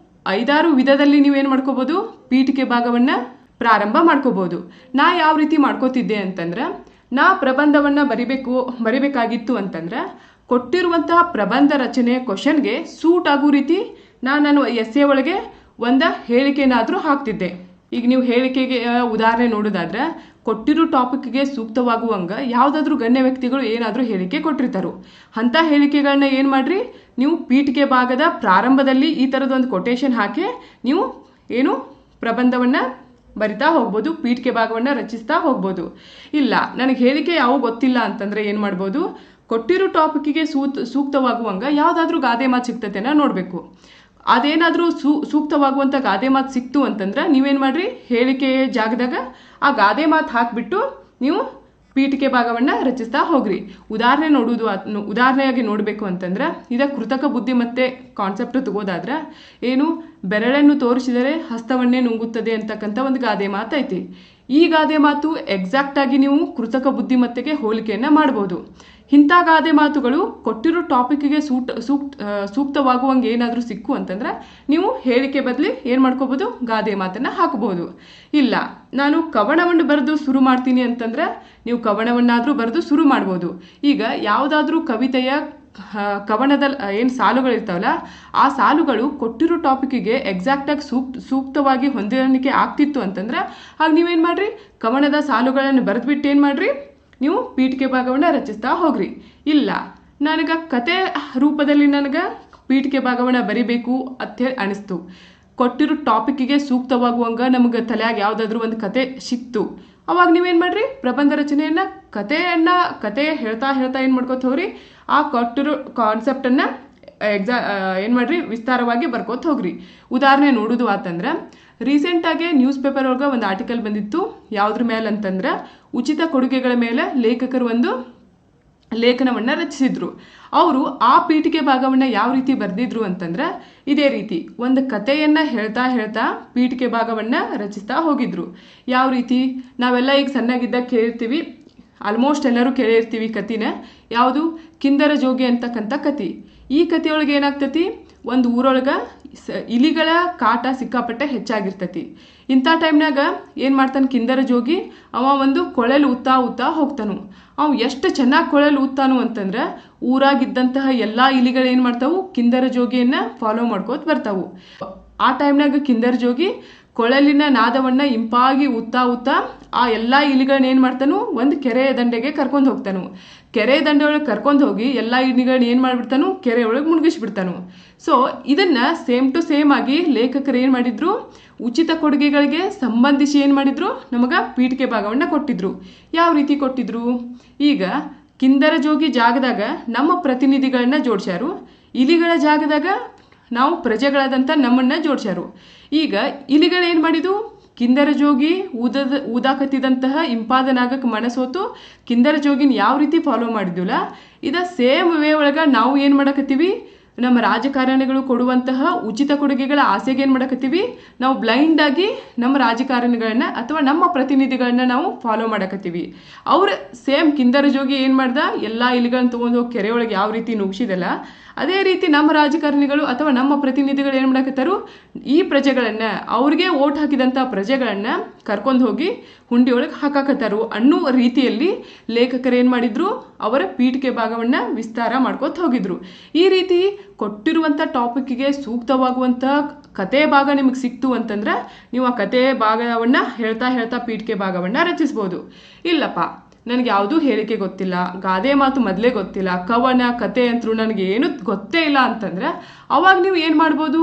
5-6 ವಿಧದಲ್ಲಿ ನೀವೇನು ಮಾಡ್ಕೋಬೋದು, ಪೀಠಿಕೆ ಭಾಗವನ್ನು ಪ್ರಾರಂಭ ಮಾಡ್ಕೋಬೋದು. ನಾ ಯಾವ ರೀತಿ ಮಾಡ್ಕೋತಿದ್ದೆ ಅಂತಂದ್ರೆ, ನಾ ಪ್ರಬಂಧವನ್ನು ಬರಿಬೇಕಾಗಿತ್ತು ಅಂತಂದ್ರೆ ಕೊಟ್ಟಿರುವಂತಹ ಪ್ರಬಂಧ ರಚನೆ ಕ್ವಶನ್ಗೆ ಸೂಟ್ ಆಗೋ ರೀತಿ ನಾನು ಎಸ್ಸೆ ಒಳಗೆ ಒಂದು ಹೇಳಿಕೆನಾದರೂ ಹಾಕ್ತಿದ್ದೆ. ಈಗ ನೀವು ಹೇಳಿಕೆಗೆ ಉದಾಹರಣೆ ನೋಡೋದಾದ್ರೆ ಕೊಟ್ಟಿರೋ ಟಾಪಿಕ್ಗೆ ಸೂಕ್ತವಾಗುವಂಗೆ ಯಾವುದಾದ್ರೂ ಗಣ್ಯ ವ್ಯಕ್ತಿಗಳು ಏನಾದರೂ ಹೇಳಿಕೆ ಕೊಟ್ಟಿರ್ತಾರೋ ಅಂಥ ಹೇಳಿಕೆಗಳನ್ನ ಏನು ಮಾಡಿರಿ, ನೀವು ಪೀಠಿಕೆ ಭಾಗದ ಪ್ರಾರಂಭದಲ್ಲಿ ಈ ಥರದೊಂದು ಕೊಟೇಶನ್ ಹಾಕಿ ನೀವು ಏನು ಪ್ರಬಂಧವನ್ನು ಬರಿತಾ ಹೋಗ್ಬೋದು, ಪೀಠಿಕೆ ಭಾಗವನ್ನು ರಚಿಸ್ತಾ ಹೋಗ್ಬೋದು. ಇಲ್ಲ ನನಗೆ ಹೇಳಿಕೆ ಯಾವ ಗೊತ್ತಿಲ್ಲ ಅಂತಂದರೆ ಏನು ಮಾಡ್ಬೋದು, ಕೊಟ್ಟಿರೋ ಟಾಪಿಕ್ಕಿಗೆ ಸೂಕ್ತವಾಗುವಂಗೆ ಯಾವುದಾದ್ರೂ ಗಾದೆ ಮಾತು ಸಿಗ್ತತೆನ ನೋಡಬೇಕು. ಅದೇನಾದರೂ ಸೂಕ್ತವಾಗುವಂಥ ಗಾದೆ ಮಾತು ಸಿಕ್ತು ಅಂತಂದ್ರೆ ನೀವೇನು ಮಾಡಿರಿ, ಹೇಳಿಕೆ ಜಾಗದಾಗ ಆ ಗಾದೆ ಮಾತು ಹಾಕಿಬಿಟ್ಟು ನೀವು ಪೀಠಿಕೆ ಭಾಗವನ್ನು ರಚಿಸ್ತಾ ಹೋಗ್ರಿ. ಉದಾಹರಣೆಯಾಗಿ ನೋಡಬೇಕು ಅಂತಂದ್ರೆ ಇದ ಕೃತಕ ಬುದ್ಧಿಮತ್ತೆ ಕಾನ್ಸೆಪ್ಟ್ ತಗೋದಾದ್ರೆ ಏನು, ಬೆರಳನ್ನು ತೋರಿಸಿದರೆ ಹಸ್ತವನ್ನೇ ನುಂಗುತ್ತದೆ ಅಂತಕ್ಕಂಥ ಒಂದು ಗಾದೆ ಮಾತೈತಿ. ಈ ಗಾದೆ ಮಾತು ಎಕ್ಸಾಕ್ಟ್ ಆಗಿ ನೀವು ಕೃತಕ ಬುದ್ಧಿಮತ್ತೆಗೆ ಹೋಲಿಕೆಯನ್ನ ಮಾಡಬಹುದು. ಇಂಥ ಗಾದೆ ಮಾತುಗಳು ಕೊಟ್ಟಿರೋ ಟಾಪಿಕ್ಗೆ ಸೂಕ್ತವಾಗುವಂಗೆ ಏನಾದರೂ ಸಿಕ್ಕು ಅಂತಂದ್ರೆ ನೀವು ಹೇಳಿಕೆ ಬದಲಿ ಏನು ಮಾಡ್ಕೋಬಹುದು, ಗಾದೆ ಮಾತನ್ನ ಹಾಕಬಹುದು. ಇಲ್ಲ ನಾನು ಕವನವನ್ನು ಬರೆದು ಶುರು ಮಾಡ್ತೀನಿ ಅಂತಂದ್ರೆ ನೀವು ಕವನವನ್ನಾದರೂ ಬರೆದು ಶುರು ಮಾಡ್ಬೋದು. ಈಗ ಯಾವುದಾದ್ರೂ ಕವಿತೆಯ ಕವನದ ಏನು ಸಾಲುಗಳಿರ್ತಾವಲ್ಲ ಆ ಸಾಲುಗಳು ಕೊಟ್ಟಿರೋ ಟಾಪಿಕ್ಗೆ ಎಕ್ಸಾಕ್ಟಾಗಿ ಸೂಕ್ತವಾಗಿ ಹೊಂದಾಣಿಕೆ ಆಗ್ತಿತ್ತು ಅಂತಂದ್ರೆ ಆಗ ನೀವೇನು ಮಾಡ್ರಿ, ಕವನದ ಸಾಲುಗಳನ್ನು ಬರೆದ್ಬಿಟ್ಟು ಏನು ಮಾಡ್ರಿ, ನೀವು ಪೀಠಿಕೆ ಭಾಗವನ್ನು ರಚಿಸ್ತಾ ಹೋಗ್ರಿ. ಇಲ್ಲ ನನಗೆ ಕತೆ ರೂಪದಲ್ಲಿ ನನಗೆ ಪೀಠಿಕೆ ಭಾಗವನ್ನು ಬರಿಬೇಕು ಅಂತೇಳಿ ಅನಿಸ್ತು, ಕೊಟ್ಟಿರೋ ಟಾಪಿಕ್ಗೆ ಸೂಕ್ತವಾಗುವಂಗ ನಮಗೆ ತಲೆಯಾಗ ಯಾವುದಾದ್ರೂ ಒಂದು ಕತೆ ಸಿಕ್ತು, ಅವಾಗ ನೀವೇನು ಮಾಡ್ರಿ, ಪ್ರಬಂಧ ರಚನೆಯನ್ನ ಕತೆ ಹೇಳ್ತಾ ಏನು ಮಾಡ್ಕೋತ ಹೋಗ್ರಿ, ಆ ಕೊಟ್ಟಿರೋ ಕಾನ್ಸೆಪ್ಟನ್ನು ಏನು ಮಾಡ್ರಿ, ವಿಸ್ತಾರವಾಗಿ ಬರ್ಕೋತ ಹೋಗ್ರಿ. ಉದಾಹರಣೆ ನೋಡೋದು ಆತಂದ್ರೆ ರೀಸೆಂಟಾಗಿ ನ್ಯೂಸ್ ಪೇಪರ್ ಒಳಗೆ ಒಂದು ಆರ್ಟಿಕಲ್ ಬಂದಿತ್ತು. ಯಾವುದ್ರ ಮೇಲೆ ಅಂತಂದ್ರೆ ಉಚಿತ ಕೊಡುಗೆಗಳ ಮೇಲೆ ಲೇಖಕರು ಒಂದು ಲೇಖನವನ್ನು ರಚಿಸಿದ್ರು. ಅವರು ಆ ಪೀಠಿಕೆ ಭಾಗವನ್ನು ಯಾವ ರೀತಿ ಬರೆದಿದ್ರು ಅಂತಂದ್ರೆ ಇದೇ ರೀತಿ ಒಂದು ಕಥೆಯನ್ನು ಹೇಳ್ತಾ ಪೀಠಿಕೆ ಭಾಗವನ್ನು ರಚಿಸ್ತಾ ಹೋಗಿದ್ರು. ಯಾವ ರೀತಿ, ನಾವೆಲ್ಲ ಈಗ ಸಣ್ಣಾಗಿದ್ದಾಗ ಕೇಳಿರ್ತೀವಿ, ಆಲ್ಮೋಸ್ಟ್ ಎಲ್ಲರೂ ಕೇಳಿರ್ತೀವಿ ಕತಿನ, ಯಾವುದು, ಕಿಂದರ ಜೋಗಿ ಅಂತಕ್ಕಂಥ ಕತಿ. ಈ ಕಥೆಯೊಳಗೆ ಏನಾಗ್ತತಿ, ಒಂದು ಊರೊಳಗೆ ಇಲಿಗಳ ಕಾಟ ಸಿಕ್ಕಾಪಟ್ಟೆ ಹೆಚ್ಚಾಗಿರ್ತತಿ. ಇಂಥ ಟೈಮ್ನಾಗ ಏನು ಮಾಡ್ತಾನೆ ಕಿಂದರ ಜೋಗಿ, ಅವ ಒಂದು ಕೊಳಲು ಉತ್ತಾ ಹೋಗ್ತಾನು. ಅವ ಎಷ್ಟು ಚೆನ್ನಾಗಿ ಕೊಳಲು ಉತ್ತಾನು ಅಂತಂದ್ರೆ ಊರಾಗಿದ್ದಂತಹ ಎಲ್ಲ ಇಲಿಗಳು ಏನು ಮಾಡ್ತಾವು, ಕಿಂದರ ಜೋಗಿಯನ್ನು ಫಾಲೋ ಮಾಡ್ಕೋತ ಬರ್ತಾವು. ಆ ಟೈಮ್ನಾಗ ಕಿಂದರ ಜೋಗಿ ಕೊಳಲಿನ ನಾದವನ್ನು ಇಂಪಾಗಿ ಉತ್ತಾ ಆ ಎಲ್ಲ ಇಲಿಗಳನ್ನ ಏನು ಮಾಡ್ತಾನು, ಒಂದು ಕೆರೆಯ ದಂಡೆಗೆ ಕರ್ಕೊಂಡು ಹೋಗ್ತಾನು. ಕೆರೆ ದಂಡೆ ಒಳಗೆ ಕರ್ಕೊಂಡು ಹೋಗಿ ಎಲ್ಲ ಇಲಿಗಳನ್ನ ಏನು ಮಾಡಿಬಿಡ್ತಾನು, ಕೆರೆ ಒಳಗೆ ಮುಳುಗಿಸ್ಬಿಡ್ತಾನು. ಸೊ ಇದನ್ನ ಸೇಮ್ ಟು ಸೇಮ್ ಆಗಿ ಲೇಖಕರು ಏನು ಮಾಡಿದ್ರು, ಉಚಿತ ಕೊಡುಗೆಗಳಿಗೆ ಸಂಬಂಧಿಸಿ ಏನು ಮಾಡಿದ್ರು, ನಮಗೆ ಪೀಠಿಕೆ ಭಾಗವನ್ನು ಕೊಟ್ಟಿದ್ರು. ಯಾವ ರೀತಿ ಕೊಟ್ಟಿದ್ರು, ಈಗ ಕಿಂದರ ಜೋಗಿ ಜಾಗದಾಗ ನಮ್ಮ ಪ್ರತಿನಿಧಿಗಳನ್ನ ಜೋಡಿಸ್ಯಾರು, ಇಲಿಗಳ ಜಾಗದಾಗ ನಾವು ಪ್ರಜೆಗಳಾದಂಥ ನಮ್ಮನ್ನ ಜೋಡಿಸ್ಯಾರು. ಈಗ ಇಲಿಗಳು ಏನು ಮಾಡಿದ್ವು, ಕಿಂದರ ಜೋಗಿ ಊದಾಕತ್ತಿದಂತಹ ಇಂಪಾದ ನಾಗಕ್ಕೆ ಮನಸೋತು ಕಿಂದರ ಜೋಗಿನ ಯಾವ ರೀತಿ ಫಾಲೋ ಮಾಡಿದ್ವಲ್ಲ, ಇದ ಸೇಮ್ ವೇ ಒಳಗೆ ನಾವು ಏನು ಮಾಡಕತ್ತೀವಿ, ನಮ್ಮ ರಾಜಕಾರಣಿಗಳು ಕೊಡುವಂತಹ ಉಚಿತ ಕೊಡುಗೆಗಳ ಆಸೆಗೆ ಏನು ಮಾಡಕತ್ತೀವಿ, ನಾವು ಬ್ಲೈಂಡ್ ಆಗಿ ನಮ್ಮ ರಾಜಕಾರಣಿಗಳನ್ನ ಅಥವಾ ನಮ್ಮ ಪ್ರತಿನಿಧಿಗಳನ್ನ ನಾವು ಫಾಲೋ ಮಾಡಕತ್ತೀವಿ. ಅವ್ರು ಸೇಮ್ ಕಿಂದರ ಜೋಗಿ ಏನು ಮಾಡ್ದ, ಎಲ್ಲ ಇಲಿಗಳನ್ನ ತೊಗೊಂಡು ಹೋಗಿ ಕೆರೆ ಒಳಗೆ ಯಾವ ರೀತಿ ನುಗ್ಸಿದಲ್ಲ, ಅದೇ ರೀತಿ ನಮ್ಮ ರಾಜಕಾರಣಿಗಳು ಅಥವಾ ನಮ್ಮ ಪ್ರತಿನಿಧಿಗಳು ಏನು ಮಾಡಕತ್ತಾರು, ಈ ಪ್ರಜೆಗಳನ್ನು, ಅವ್ರಿಗೆ ಓಟ್ ಹಾಕಿದಂಥ ಪ್ರಜೆಗಳನ್ನು ಕರ್ಕೊಂಡು ಹೋಗಿ ಹುಂಡಿ ಒಳಗೆ ಹಾಕಾಕತ್ತಾರು ಅನ್ನೋ ರೀತಿಯಲ್ಲಿ ಲೇಖಕರು ಏನು ಮಾಡಿದ್ರು, ಅವರ ಪೀಠಿಕೆ ಭಾಗವನ್ನು ವಿಸ್ತಾರ ಮಾಡ್ಕೋತ ಹೋಗಿದ್ರು. ಈ ರೀತಿ ಕೊಟ್ಟಿರುವಂಥ ಟಾಪಿಕ್ಗೆ ಸೂಕ್ತವಾಗುವಂಥ ಕತೆ ಭಾಗ ನಿಮಗೆ ಸಿಕ್ತು ಅಂತಂದ್ರೆ ನೀವು ಆ ಕತೆ ಭಾಗವನ್ನು ಹೇಳ್ತಾ ಪೀಠಿಕೆ ಭಾಗವನ್ನು ರಚಿಸ್ಬೋದು. ಇಲ್ಲಪ್ಪ ನನಗೆ ಯಾವುದೂ ಹೇಳಿಕೆ ಗೊತ್ತಿಲ್ಲ, ಗಾದೆ ಮಾತು ಮೊದಲೇ ಗೊತ್ತಿಲ್ಲ, ಕವನ ಕತೆ ಅಂತೂ ನನಗೆ ಏನೂ ಗೊತ್ತೇ ಇಲ್ಲ ಅಂತಂದ್ರೆ ಅವಾಗ ನೀವು ಏನು ಮಾಡ್ಬೋದು,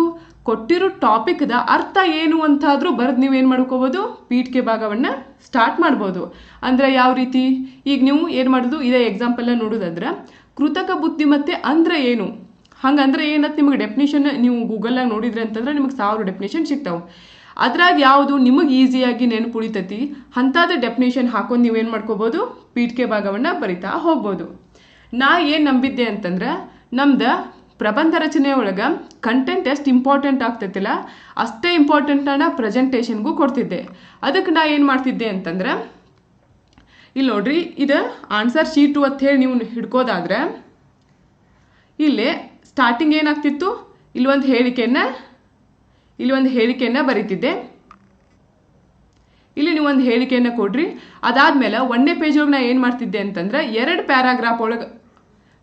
ಕೊಟ್ಟಿರೋ ಟಾಪಿಕ್ದ ಅರ್ಥ ಏನು ಅಂತಾದರೂ ಬರೆದು ನೀವು ಏನು ಮಾಡ್ಕೋಬೋದು, ಪೀಠಿಕೆ ಭಾಗವನ್ನು ಸ್ಟಾರ್ಟ್ ಮಾಡ್ಬೋದು. ಅಂದರೆ ಯಾವ ರೀತಿ, ಈಗ ನೀವು ಏನು ಮಾಡೋದು, ಇದೇ ಎಕ್ಸಾಂಪಲ್ನ ನೋಡೋದಾದ್ರೆ ಕೃತಕ ಬುದ್ಧಿಮತ್ತೆ ಅಂದರೆ ಏನು, ಹಂಗಂದ್ರೆ ಏನಂತ ನಿಮಗೆ ಡೆಫಿನೇಷನ್ ನೀವು ಗೂಗಲ್ನಾಗ ನೋಡಿದ್ರೆ ಅಂತಂದ್ರೆ ನಿಮಗೆ 1000 ಡೆಫಿನೇಷನ್ ಸಿಗ್ತಾವೆ. ಅದ್ರಾಗ ಯಾವುದು ನಿಮಗೆ ಈಸಿಯಾಗಿ ನೆನಪು ಉಳಿತೈತಿ ಅಂಥದ್ದು ಡೆಫಿನೇಷನ್ ಹಾಕೊಂಡು ನೀವೇನು ಮಾಡ್ಕೋಬೋದು, ಪೀಠಿಕೆ ಭಾಗವನ್ನು ಬರಿತಾ ಹೋಗ್ಬೋದು. ನಾ ಏನು ನಂಬಿದ್ದೆ ಅಂತಂದ್ರೆ ನಮ್ದು ಪ್ರಬಂಧ ರಚನೆ ಒಳಗೆ ಕಂಟೆಂಟ್ ಎಷ್ಟು ಇಂಪಾರ್ಟೆಂಟ್ ಆಗ್ತೈತಿಲ್ಲ ಅಷ್ಟೇ ಇಂಪಾರ್ಟೆಂಟನ್ನು ಪ್ರೆಸೆಂಟೇಷನ್ಗೂ ಕೊಡ್ತಿದ್ದೆ. ಅದಕ್ಕೆ ನಾ ಏನು ಮಾಡ್ತಿದ್ದೆ ಅಂತಂದ್ರೆ, ಇಲ್ಲಿ ನೋಡ್ರಿ, ಇದು ಆನ್ಸರ್ ಶೀಟು ಅಂತ ಹೇಳಿ ನೀವು ಹಿಡ್ಕೋದಾದ್ರೆ ಇಲ್ಲೇ ಸ್ಟಾರ್ಟಿಂಗ್ ಏನಾಗ್ತಿತ್ತು, ಇಲ್ಲಿ ಒಂದು ಹೇಳಿಕೆಯನ್ನು ಬರೀತಿದ್ದೆ. ಇಲ್ಲಿ ನೀವು ಒಂದು ಹೇಳಿಕೆಯನ್ನು ಕೊಡ್ರಿ. ಅದಾದಮೇಲೆ 1ನೇ ಪೇಜ್ ಒಳಗೆ ನಾನು ಏನು ಮಾಡ್ತಿದ್ದೆ ಅಂತಂದ್ರೆ 2 ಪ್ಯಾರಾಗ್ರಾಫ್ ಒಳಗೆ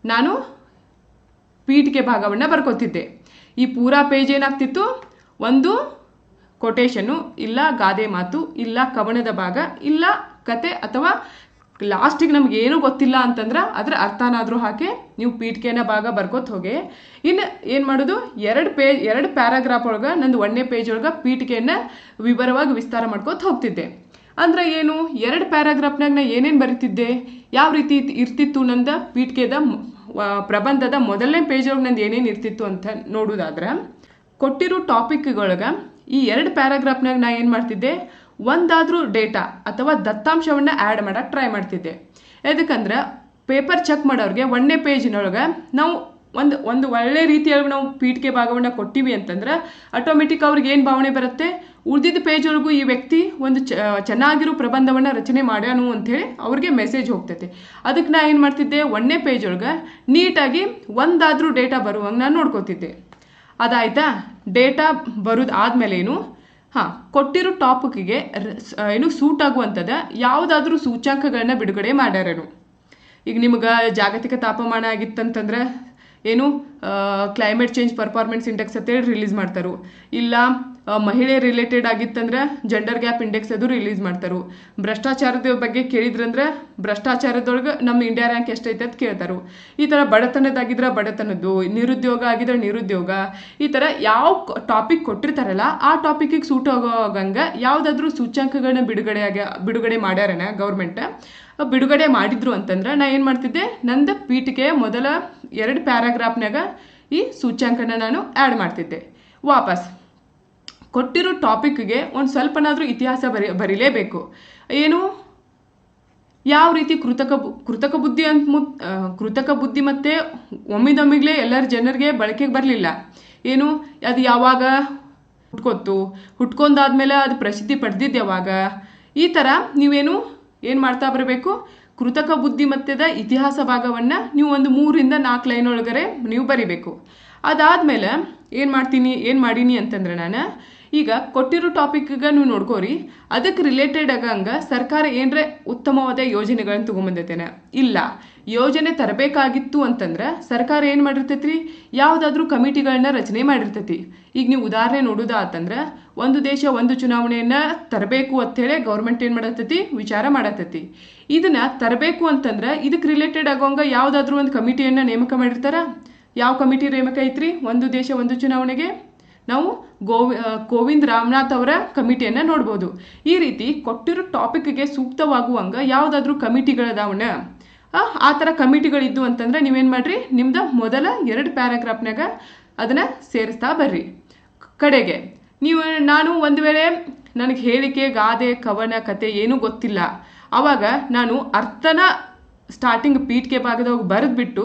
ನಾನು ಪೀಠಿಕೆ ಭಾಗವನ್ನು ಬರ್ಕೋತಿದ್ದೆ. ಈ ಪೂರಾ ಪೇಜ್ ಏನಾಗ್ತಿತ್ತು, ಒಂದು ಕೊಟೇಶನು, ಇಲ್ಲ ಗಾದೆ ಮಾತು, ಇಲ್ಲ ಕವನದ ಭಾಗ, ಇಲ್ಲ ಕತೆ, ಅಥವಾ ಲಾಸ್ಟಿಗೆ ನಮ್ಗೆ ಏನೂ ಗೊತ್ತಿಲ್ಲ ಅಂತಂದ್ರೆ ಅದರ ಅರ್ಥನಾದರೂ ಹಾಕಿ ನೀವು ಪೀಠಿಕೆನ ಭಾಗ ಬರ್ಕೋತ ಹೋಗಿ. ಇನ್ನು ಏನು ಮಾಡೋದು, 2 ಪ್ಯಾರಾಗ್ರಾಫ್ ಒಳಗೆ ನಂದು 1ನೇ ಪೇಜ್ ಒಳಗೆ ಪೀಠಿಕೆಯನ್ನು ವಿವರವಾಗಿ ವಿಸ್ತಾರ ಮಾಡ್ಕೋತ ಹೋಗ್ತಿದ್ದೆ. ಅಂದ್ರೆ ಏನು, 2 ಪ್ಯಾರಾಗ್ರಾಫ್ನಾಗ ನಾ ಏನೇನು ಬರೀತಿದ್ದೆ, ಯಾವ ರೀತಿ ಇರ್ತಿತ್ತು ನಂದು ಪೀಠಿಕೆದ ಪ್ರಬಂಧದ 1ನೇ ಪೇಜ್ ಒಳಗೆ ನಂದು ಏನೇನು ಇರ್ತಿತ್ತು ಅಂತ ನೋಡೋದಾದ್ರೆ, ಕೊಟ್ಟಿರೋ ಟಾಪಿಕ್ಗೊಳಗೆ ಈ 2 ಪ್ಯಾರಾಗ್ರಾಫ್ನಾಗ ನಾ ಏನು ಮಾಡ್ತಿದ್ದೆ, ಒಂದಾದರೂ ಡೇಟಾ ಅಥವಾ ದತ್ತಾಂಶವನ್ನು ಆ್ಯಡ್ ಮಾಡೋಕ್ಕೆ ಟ್ರೈ ಮಾಡ್ತಿದ್ದೆ. ಯಾಕಂದ್ರೆ ಪೇಪರ್ ಚೆಕ್ ಮಾಡೋರಿಗೆ 1ನೇ ಪೇಜಿನೊಳಗೆ ನಾವು ಒಂದು ಒಳ್ಳೆ ರೀತಿಯಾಗಿ ನಾವು ಪೀಠಿಕೆ ಭಾಗವನ್ನು ಕೊಟ್ಟಿವಿ ಅಂತಂದ್ರೆ ಆಟೋಮೆಟಿಕ್ ಅವ್ರಿಗೆ ಏನು ಭಾವನೆ ಬರುತ್ತೆ, ಉಳಿದಿದ್ದ ಪೇಜ್ ಒಳಗೂ ಈ ವ್ಯಕ್ತಿ ಒಂದು ಚೆನ್ನಾಗಿರೋ ಪ್ರಬಂಧವನ್ನು ರಚನೆ ಮಾಡ್ಯಾನು ಅಂಥೇಳಿ ಅವ್ರಿಗೆ ಮೆಸೇಜ್ ಹೋಗ್ತೈತೆ. ಅದಕ್ಕೆ ನಾ ಏನು ಮಾಡ್ತಿದ್ದೆ, 1ನೇ ಪೇಜ್ ಒಳಗೆ ನೀಟಾಗಿ ಒಂದಾದರೂ ಡೇಟಾ ಬರುವಂಗೆ ನಾನು ನೋಡ್ಕೋತಿದ್ದೆ. ಅದಾಯ್ತಾ? ಡೇಟಾ ಬರೋದು ಆದಮೇಲೆ ಕೊಟ್ಟಿರೋ ಟಾಪಿಕ್ಗೆ ಸೂಟ್ ಆಗುವಂಥದ್ದು ಯಾವುದಾದ್ರೂ ಸೂಚ್ಯಾಂಕಗಳನ್ನ ಬಿಡುಗಡೆ ಮಾಡ್ಯಾರೇನು. ಈಗ ನಿಮ್ಗೆ ಜಾಗತಿಕ ತಾಪಮಾನ ಆಗಿತ್ತಂತಂದ್ರೆ ಕ್ಲೈಮೇಟ್ ಚೇಂಜ್ ಪರ್ಫಾರ್ಮೆನ್ಸ್ ಇಂಡೆಕ್ಸ್ ಅಂತೇಳಿ ರಿಲೀಸ್ ಮಾಡ್ತಾರೆ. ಇಲ್ಲ ಮಹಿಳೆ ರಿಲೇಟೆಡ್ ಆಗಿತ್ತಂದ್ರೆ ಜೆಂಡರ್ ಗ್ಯಾಪ್ ಇಂಡೆಕ್ಸ್ ಅದು ರಿಲೀಸ್ ಮಾಡ್ತಾರೆ. ಭ್ರಷ್ಟಾಚಾರದ ಬಗ್ಗೆ ಕೇಳಿದ್ರಂದ್ರೆ ಭ್ರಷ್ಟಾಚಾರದೊಳಗೆ ನಮ್ಮ ಇಂಡಿಯಾ ರ್ಯಾಂಕ್ ಎಷ್ಟೈತೆ ಅಂತ ಕೇಳ್ತಾರೆ. ಈ ಥರ ಬಡತನದಾಗಿದ್ರೆ ಬಡತನದ್ದು, ನಿರುದ್ಯೋಗ ಆಗಿದ್ರೆ ನಿರುದ್ಯೋಗ, ಈ ಥರ ಯಾವ ಟಾಪಿಕ್ ಕೊಟ್ಟಿರ್ತಾರಲ್ಲ ಆ ಟಾಪಿಕ್ಕಿಗೆ ಸೂಟ್ ಆಗೋಗಂಗೆ ಯಾವುದಾದ್ರೂ ಸೂಚ್ಯಾಂಕಗಳನ್ನ ಬಿಡುಗಡೆ ಮಾಡ್ಯಾರನ ಗೌರ್ಮೆಂಟ್ ಬಿಡುಗಡೆ ಮಾಡಿದ್ರು ಅಂತಂದ್ರೆ ನಾ ಏನು ಮಾಡ್ತಿದ್ದೆ, ನಂದು ಪೀಠಿಕೆಯ ಮೊದಲ 2 ಪ್ಯಾರಾಗ್ರಾಫ್ನಾಗ ಈ ಸೂಚ್ಯಾಂಕನ ನಾನು ಆ್ಯಡ್ ಮಾಡ್ತಿದ್ದೆ. ವಾಪಸ್ ಕೊಟ್ಟಿರೋ ಟಾಪಿಕ್ಗೆ ಒಂದು ಸ್ವಲ್ಪನಾದರೂ ಇತಿಹಾಸ ಬರೀಲೇಬೇಕು. ಯಾವ ರೀತಿ ಕೃತಕ ಬುದ್ಧಿ ಮತ್ತೆ ಒಮ್ಮಿದೊಮ್ಮಿಗ್ಲೇ ಎಲ್ಲರ ಜನರಿಗೆ ಬಳಕೆಗೆ ಬರಲಿಲ್ಲ. ಅದು ಯಾವಾಗ ಹುಟ್ಕೊಂಡಾದ್ಮೇಲೆ ಅದು ಪ್ರಸಿದ್ಧಿ ಪಡೆದಿದ್ದು ಯಾವಾಗ, ಈ ಥರ ನೀವೇನು ಮಾಡ್ತಾ ಬರಬೇಕು, ಕೃತಕ ಬುದ್ಧಿಮತ್ತೆದ ಇತಿಹಾಸ ಭಾಗವನ್ನು ನೀವು ಒಂದು 3 ರಿಂದ 4 ಲೈನ್ ಒಳಗಡೆ ನೀವು ಬರಿಬೇಕು. ಅದಾದಮೇಲೆ ಏನು ಮಾಡೀನಿ ಅಂತಂದ್ರೆ ನಾನು ಈಗ ಕೊಟ್ಟಿರೋ ಟಾಪಿಕ್ಗೆ ನೀವು ನೋಡ್ಕೋರಿ, ಅದಕ್ಕೆ ರಿಲೇಟೆಡ್ ಆಗಂಗೆ ಸರ್ಕಾರ ಏನರೇ ಉತ್ತಮವಾದ ಯೋಜನೆಗಳನ್ನ ತೊಗೊಂಬಂದೈತೇನೆ. ಇಲ್ಲ ಯೋಜನೆ ತರಬೇಕಾಗಿತ್ತು ಅಂತಂದ್ರೆ ಸರ್ಕಾರ ಏನು ಮಾಡಿರ್ತೈತಿ, ಯಾವುದಾದ್ರೂ ಕಮಿಟಿಗಳನ್ನ ರಚನೆ ಮಾಡಿರ್ತೈತಿ. ಈಗ ನೀವು ಉದಾಹರಣೆ ನೋಡೋದಾತಂದ್ರೆ ಒಂದು ದೇಶ ಒಂದು ಚುನಾವಣೆಯನ್ನು ತರಬೇಕು ಅಂಥೇಳಿ ಗೌರ್ಮೆಂಟ್ ಏನು ಮಾಡತ್ತೈತಿ, ವಿಚಾರ ಮಾಡತ್ತೈತಿ. ಇದನ್ನ ತರಬೇಕು ಅಂತಂದ್ರೆ ಇದಕ್ಕೆ ರಿಲೇಟೆಡ್ ಆಗೋಂಗೆ ಯಾವುದಾದ್ರೂ ಒಂದು ಕಮಿಟಿಯನ್ನು ನೇಮಕ ಮಾಡಿರ್ತಾರ. ಯಾವ ಕಮಿಟಿ ನೇಮಕ ಐತ್ರಿ? ಒಂದು ದೇಶ ಒಂದು ಚುನಾವಣೆಗೆ ನಾವು ಕೋವಿಂದ್ ರಾಮನಾಥ್ ಅವರ ಕಮಿಟಿಯನ್ನು ನೋಡ್ಬೋದು. ಈ ರೀತಿ ಕೊಟ್ಟಿರೋ ಟಾಪಿಕ್ಗೆ ಸೂಕ್ತವಾಗುವಂಗೆ ಯಾವುದಾದ್ರೂ ಕಮಿಟಿಗಳದಾವನ, ಆ ಥರ ಕಮಿಟಿಗಳಿದ್ದು ಅಂತಂದ್ರೆ ನೀವೇನು ಮಾಡ್ರಿ, ನಿಮ್ದು ಮೊದಲ 2 ಪ್ಯಾರಾಗ್ರಾಫ್ನಾಗ ಅದನ್ನು ಸೇರಿಸ್ತಾ ಬರ್ರಿ. ಕಡೆಗೆ ನಾನು ಒಂದು ವೇಳೆ ನನಗೆ ಹೇಳಿಕೆ, ಗಾದೆ, ಕವನ, ಕತೆ ಏನೂ ಗೊತ್ತಿಲ್ಲ, ಆವಾಗ ನಾನು ಅರ್ಥನ ಸ್ಟಾರ್ಟಿಂಗ್ ಪೀಠಿಕೆ ಭಾಗದಾಗ ಬರೆದ್ಬಿಟ್ಟು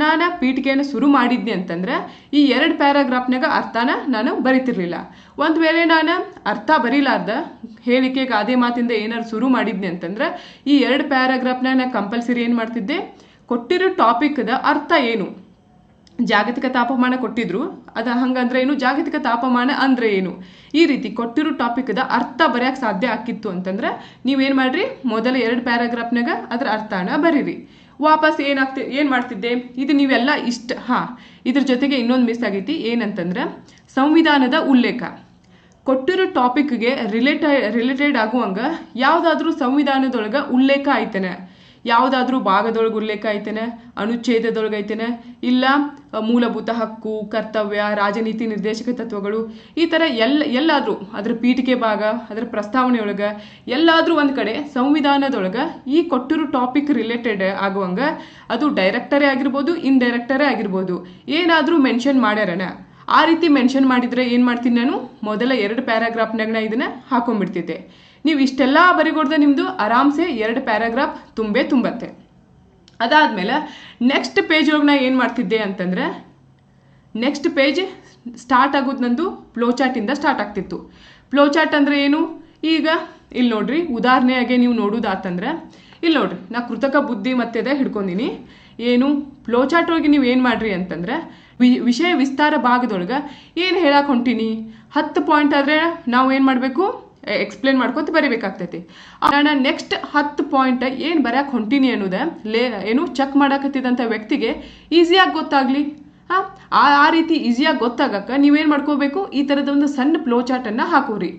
ನಾನು ಪೀಠಿಕೆಯನ್ನು ಶುರು ಮಾಡಿದ್ನಿ ಅಂತಂದ್ರೆ ಈ 2 ಪ್ಯಾರಾಗ್ರಾಫ್ನಾಗ ಅರ್ಥನ ನಾನು ಬರಿತಿರ್ಲಿಲ್ಲ. ಒಂದು ವೇಳೆ ನಾನು ಅರ್ಥ ಬರೀಲಾರ್ದ ಹೇಳಿಕೆ, ಗಾದೆ ಮಾತಿಂದ ಏನಾದ್ರು ಶುರು ಮಾಡಿದ್ನಿ ಅಂತಂದ್ರೆ ಈ 2 ಪ್ಯಾರಾಗ್ರಾಫ್ನಾಗ ನಾನು ಕಂಪಲ್ಸರಿ ಏನು ಮಾಡ್ತಿದ್ದೆ, ಕೊಟ್ಟಿರೋ ಟಾಪಿಕ್ದ ಅರ್ಥ ಏನು, ಜಾಗತಿಕ ತಾಪಮಾನ ಕೊಟ್ಟಿದ್ರು, ಹಂಗಂದ್ರೆ ಏನು, ಜಾಗತಿಕ ತಾಪಮಾನ ಅಂದ್ರೆ ಏನು, ಈ ರೀತಿ ಕೊಟ್ಟಿರೋ ಟಾಪಿಕ್ದ ಅರ್ಥ ಬರೆಯಕ್ಕೆ ಸಾಧ್ಯ ಆಕಿತ್ತು ಅಂತಂದ್ರೆ ನೀವೇನು ಮಾಡ್ರಿ, ಮೊದಲ 2 ಪ್ಯಾರಾಗ್ರಾಫ್ನಾಗ ಅದರ ಅರ್ಥನ ಬರೀರಿ. ವಾಪಸ್ ಏನು ಮಾಡ್ತಿದ್ದೆ, ಇದು ನೀವೆಲ್ಲ ಇದ್ರ ಜೊತೆಗೆ ಇನ್ನೊಂದು ಮಿಸ್ ಆಗೈತಿ. ಏನಂತಂದ್ರೆ ಸಂವಿಧಾನದ ಉಲ್ಲೇಖ. ಕೊಟ್ಟಿರೋ ಟಾಪಿಕ್ಗೆ ರಿಲೇಟೆಡ್ ಆಗುವಂಗೆ ಯಾವುದಾದ್ರೂ ಸಂವಿಧಾನದೊಳಗೆ ಉಲ್ಲೇಖ ಐತೇನೆ, ಯಾವುದಾದ್ರೂ ಭಾಗದೊಳಗೆ ಉಲ್ಲೇಖ ಐತೇನೆ, ಅನುಚ್ಛೇದದೊಳಗೆ ಐತೇನೆ, ಇಲ್ಲ ಮೂಲಭೂತ ಹಕ್ಕು, ಕರ್ತವ್ಯ, ರಾಜನೀತಿ ನಿರ್ದೇಶಕ ತತ್ವಗಳು, ಈ ಥರ ಎಲ್ಲಾದರೂ ಅದರ ಪೀಠಿಕೆ ಭಾಗ, ಅದರ ಪ್ರಸ್ತಾವನೆಯೊಳಗೆ ಎಲ್ಲಾದರೂ ಒಂದು ಕಡೆ ಸಂವಿಧಾನದೊಳಗೆ ಈ ಕೊಟ್ಟಿರೋ ಟಾಪಿಕ್ ರಿಲೇಟೆಡ್ ಆಗುವಂಗೆ ಅದು ಡೈರೆಕ್ಟರೇ ಆಗಿರ್ಬೋದು, ಇನ್ಡೈರೆಕ್ಟರೇ ಆಗಿರ್ಬೋದು, ಏನಾದರೂ ಮೆನ್ಷನ್ ಮಾಡ್ಯಾರನ. ಆ ರೀತಿ ಮೆನ್ಷನ್ ಮಾಡಿದರೆ ಏನು ಮಾಡ್ತೀನಿ, ನಾನು ಮೊದಲ 2 ಪ್ಯಾರಾಗ್ರಾಫ್ನಾಗ ಇದನ್ನು ಹಾಕೊಂಡ್ಬಿಡ್ತಿದ್ದೆ. ನೀವು ಇಷ್ಟೆಲ್ಲ ಬರಿಗೊಡ್ದೆ ನಿಮ್ಮದು ಆರಾಮ್ಸೆ 2 ಪ್ಯಾರಾಗ್ರಾಫ್ ತುಂಬತ್ತೆ. ಅದಾದಮೇಲೆ ನೆಕ್ಸ್ಟ್ ಪೇಜ್ ಒಳಗೆ ನಾ ಏನು ಮಾಡ್ತಿದ್ದೆ ಅಂತಂದರೆ, ನೆಕ್ಸ್ಟ್ ಪೇಜ್ ಸ್ಟಾರ್ಟ್ ಆಗೋದು ನಂದು ಫ್ಲೋಚಾರ್ಟಿಂದ ಸ್ಟಾರ್ಟ್ ಆಗ್ತಿತ್ತು. ಫ್ಲೋಚಾರ್ಟ್ ಅಂದರೆ ಏನು, ಈಗ ಇಲ್ಲಿ ನೋಡ್ರಿ, ಉದಾಹರಣೆಯಾಗೆ ನೀವು ನೋಡೋದಾತಂದ್ರೆ ಇಲ್ಲಿ ನೋಡ್ರಿ, ನಾ ಕೃತಕ ಬುದ್ಧಿಮತ್ತೆದ ಹಿಡ್ಕೊಂಡಿನಿ. ಫ್ಲೋಚಾರ್ಟ್ ಒಳಗೆ ನೀವು ಏನು ಮಾಡ್ರಿ ಅಂತಂದ್ರೆ ವಿಷಯ ವಿಸ್ತಾರ ಭಾಗದೊಳಗೆ ಏನು ಹೇಳಕ್ಕೆ ಹೊಂಟೀನಿ, 10 ಪಾಯಿಂಟ್ ಆದರೆ ನಾವು ಏನು ಮಾಡಬೇಕು, ಎಕ್ಸ್ಪ್ಲೇನ್ ಮಾಡ್ಕೊತ ಬರೀಬೇಕಾಗ್ತೈತಿ. ನಾನು ನೆಕ್ಸ್ಟ್ 10 ಪಾಯಿಂಟ್ ಏನು ಬರೆಯಕ್ಕೆ ಹೊಂಟೀನಿ ಅನ್ನೋದು ಚೆಕ್ ಮಾಡಕತ್ತಿದಂಥ ವ್ಯಕ್ತಿಗೆ ಈಸಿಯಾಗಿ ಗೊತ್ತಾಗಲಿ. ಆ ರೀತಿ ಈಸಿಯಾಗಿ ಗೊತ್ತಾಗಕ್ಕೆ ನೀವೇನು ಮಾಡ್ಕೋಬೇಕು, ಈ ಥರದೊಂದು ಸಣ್ಣ ಫ್ಲೋಚಾರ್ಟನ್ನು ಹಾಕೋರಿ.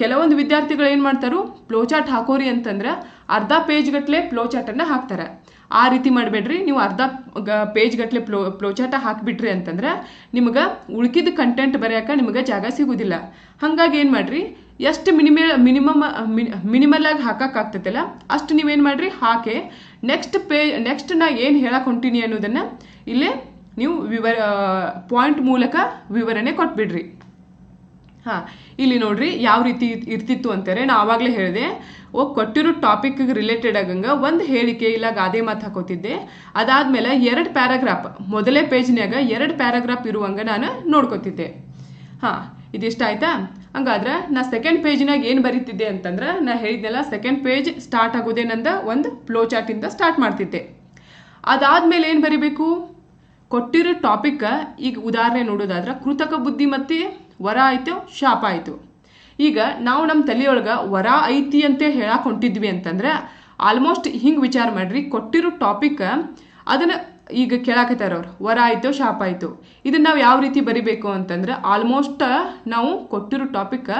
ಕೆಲವೊಂದು ವಿದ್ಯಾರ್ಥಿಗಳು ಏನು ಮಾಡ್ತಾರೋ, ಫ್ಲೋಚಾರ್ಟ್ ಹಾಕೋರಿ ಅಂತಂದ್ರೆ ಅರ್ಧ ಪೇಜ್ ಗಟ್ಟಲೆ ಫ್ಲೋಚಾರ್ಟನ್ನು ಹಾಕ್ತಾರೆ. ಆ ರೀತಿ ಮಾಡಬೇಡ್ರಿ. ನೀವು ಅರ್ಧ ಪೇಜ್ ಗಟ್ಟಲೆ ಫ್ಲೋಚಾರ್ಟ ಹಾಕಿಬಿಟ್ರಿ ಅಂತಂದ್ರೆ ನಿಮ್ಗೆ ಉಳ್ಕಿದ ಕಂಟೆಂಟ್ ಬರೆಯೋಕೆ ನಿಮ್ಗೆ ಜಾಗ ಸಿಗೋದಿಲ್ಲ. ಹಾಗಾಗಿ ಏನು ಮಾಡಿರಿ, ಎಷ್ಟು ಮಿನಿಮಲ್ ಆಗಿ ಹಾಕೋಕ್ಕಾಗ್ತೈತಲ್ಲ ಅಷ್ಟು ನೀವೇನು ಮಾಡಿರಿ ಹಾಕಿ ನೆಕ್ಸ್ಟ್ ನಾ ಏನು ಹೇಳಕ್ಕೆ ಹೊಂಟೀನಿ ಅನ್ನೋದನ್ನು ಇಲ್ಲೇ ನೀವು ಪಾಯಿಂಟ್ ಮೂಲಕ ವಿವರಣೆ ಕೊಟ್ಬಿಡ್ರಿ. ಹಾಂ, ಇಲ್ಲಿ ನೋಡ್ರಿ ಯಾವ ರೀತಿ ಇರ್ತಿತ್ತು ಅಂತಾರೆ. ನಾ ಆವಾಗಲೇ ಹೇಳಿದೆ, ಕೊಟ್ಟಿರೋ ಟಾಪಿಕ್ಗೆ ರಿಲೇಟೆಡ್ ಆಗಂಗೆ ಒಂದು ಹೇಳಿಕೆ ಇಲ್ಲ ಗಾದೆ ಮಾತು ಹಾಕೋತಿದ್ದೆ. ಅದಾದಮೇಲೆ 2 ಪ್ಯಾರಾಗ್ರಾಫ್, ಮೊದಲೇ ಪೇಜ್ನ್ಯಾಗ 2 ಪ್ಯಾರಾಗ್ರಾಫ್ ಇರುವಂಗೆ ನಾನು ನೋಡ್ಕೋತಿದ್ದೆ. ಹಾಂ, ಇದಿಷ್ಟ ಆಯ್ತಾ? ಹಂಗಾದ್ರೆ ನಾ ಸೆಕೆಂಡ್ ಪೇಜ್ನಾಗ ಏನು ಬರೀತಿದ್ದೆ ಅಂತಂದ್ರೆ, ನಾ ಹೇಳಿದ್ನೆಲ್ಲ ಸೆಕೆಂಡ್ ಪೇಜ್ ಸ್ಟಾರ್ಟ್ ಆಗೋದೇನಂದ ಒಂದು ಫ್ಲೋ ಚಾರ್ಟಿಂದ ಸ್ಟಾರ್ಟ್ ಮಾಡ್ತಿದ್ದೆ. ಅದಾದಮೇಲೆ ಏನು ಬರಿಬೇಕು? ಕೊಟ್ಟಿರೋ ಟಾಪಿಕ್, ಈಗ ಉದಾಹರಣೆ ನೋಡೋದಾದ್ರೆ ಕೃತಕ ಬುದ್ಧಿಮತ್ತೆ ವರ ಆಯಿತು, ಶಾಪ ಆಯಿತು. ಈಗ ನಾವು ನಮ್ಮ ತಲೆಯೊಳಗೆ ವರ ಐತಿ ಅಂತ ಹೇಳಕ್ಕೆ ಹೊಂಟಿದ್ವಿ ಅಂತಂದ್ರೆ ಆಲ್ಮೋಸ್ಟ್ ಹಿಂಗೆ ವಿಚಾರ ಮಾಡ್ರಿ, ಕೊಟ್ಟಿರೋ ಟಾಪಿಕ್ ಅದನ್ನು ಈಗ ಕೇಳಾಕತ್ತಾರವ್ರು, ವರ ಆಯಿತು ಶಾಪ ಆಯಿತು. ಇದನ್ನು ನಾವು ಯಾವ ರೀತಿ ಬರಿಬೇಕು ಅಂತಂದ್ರೆ ಆಲ್ಮೋಸ್ಟ್ ನಾವು ಕೊಟ್ಟಿರೋ ಟಾಪಿಕ್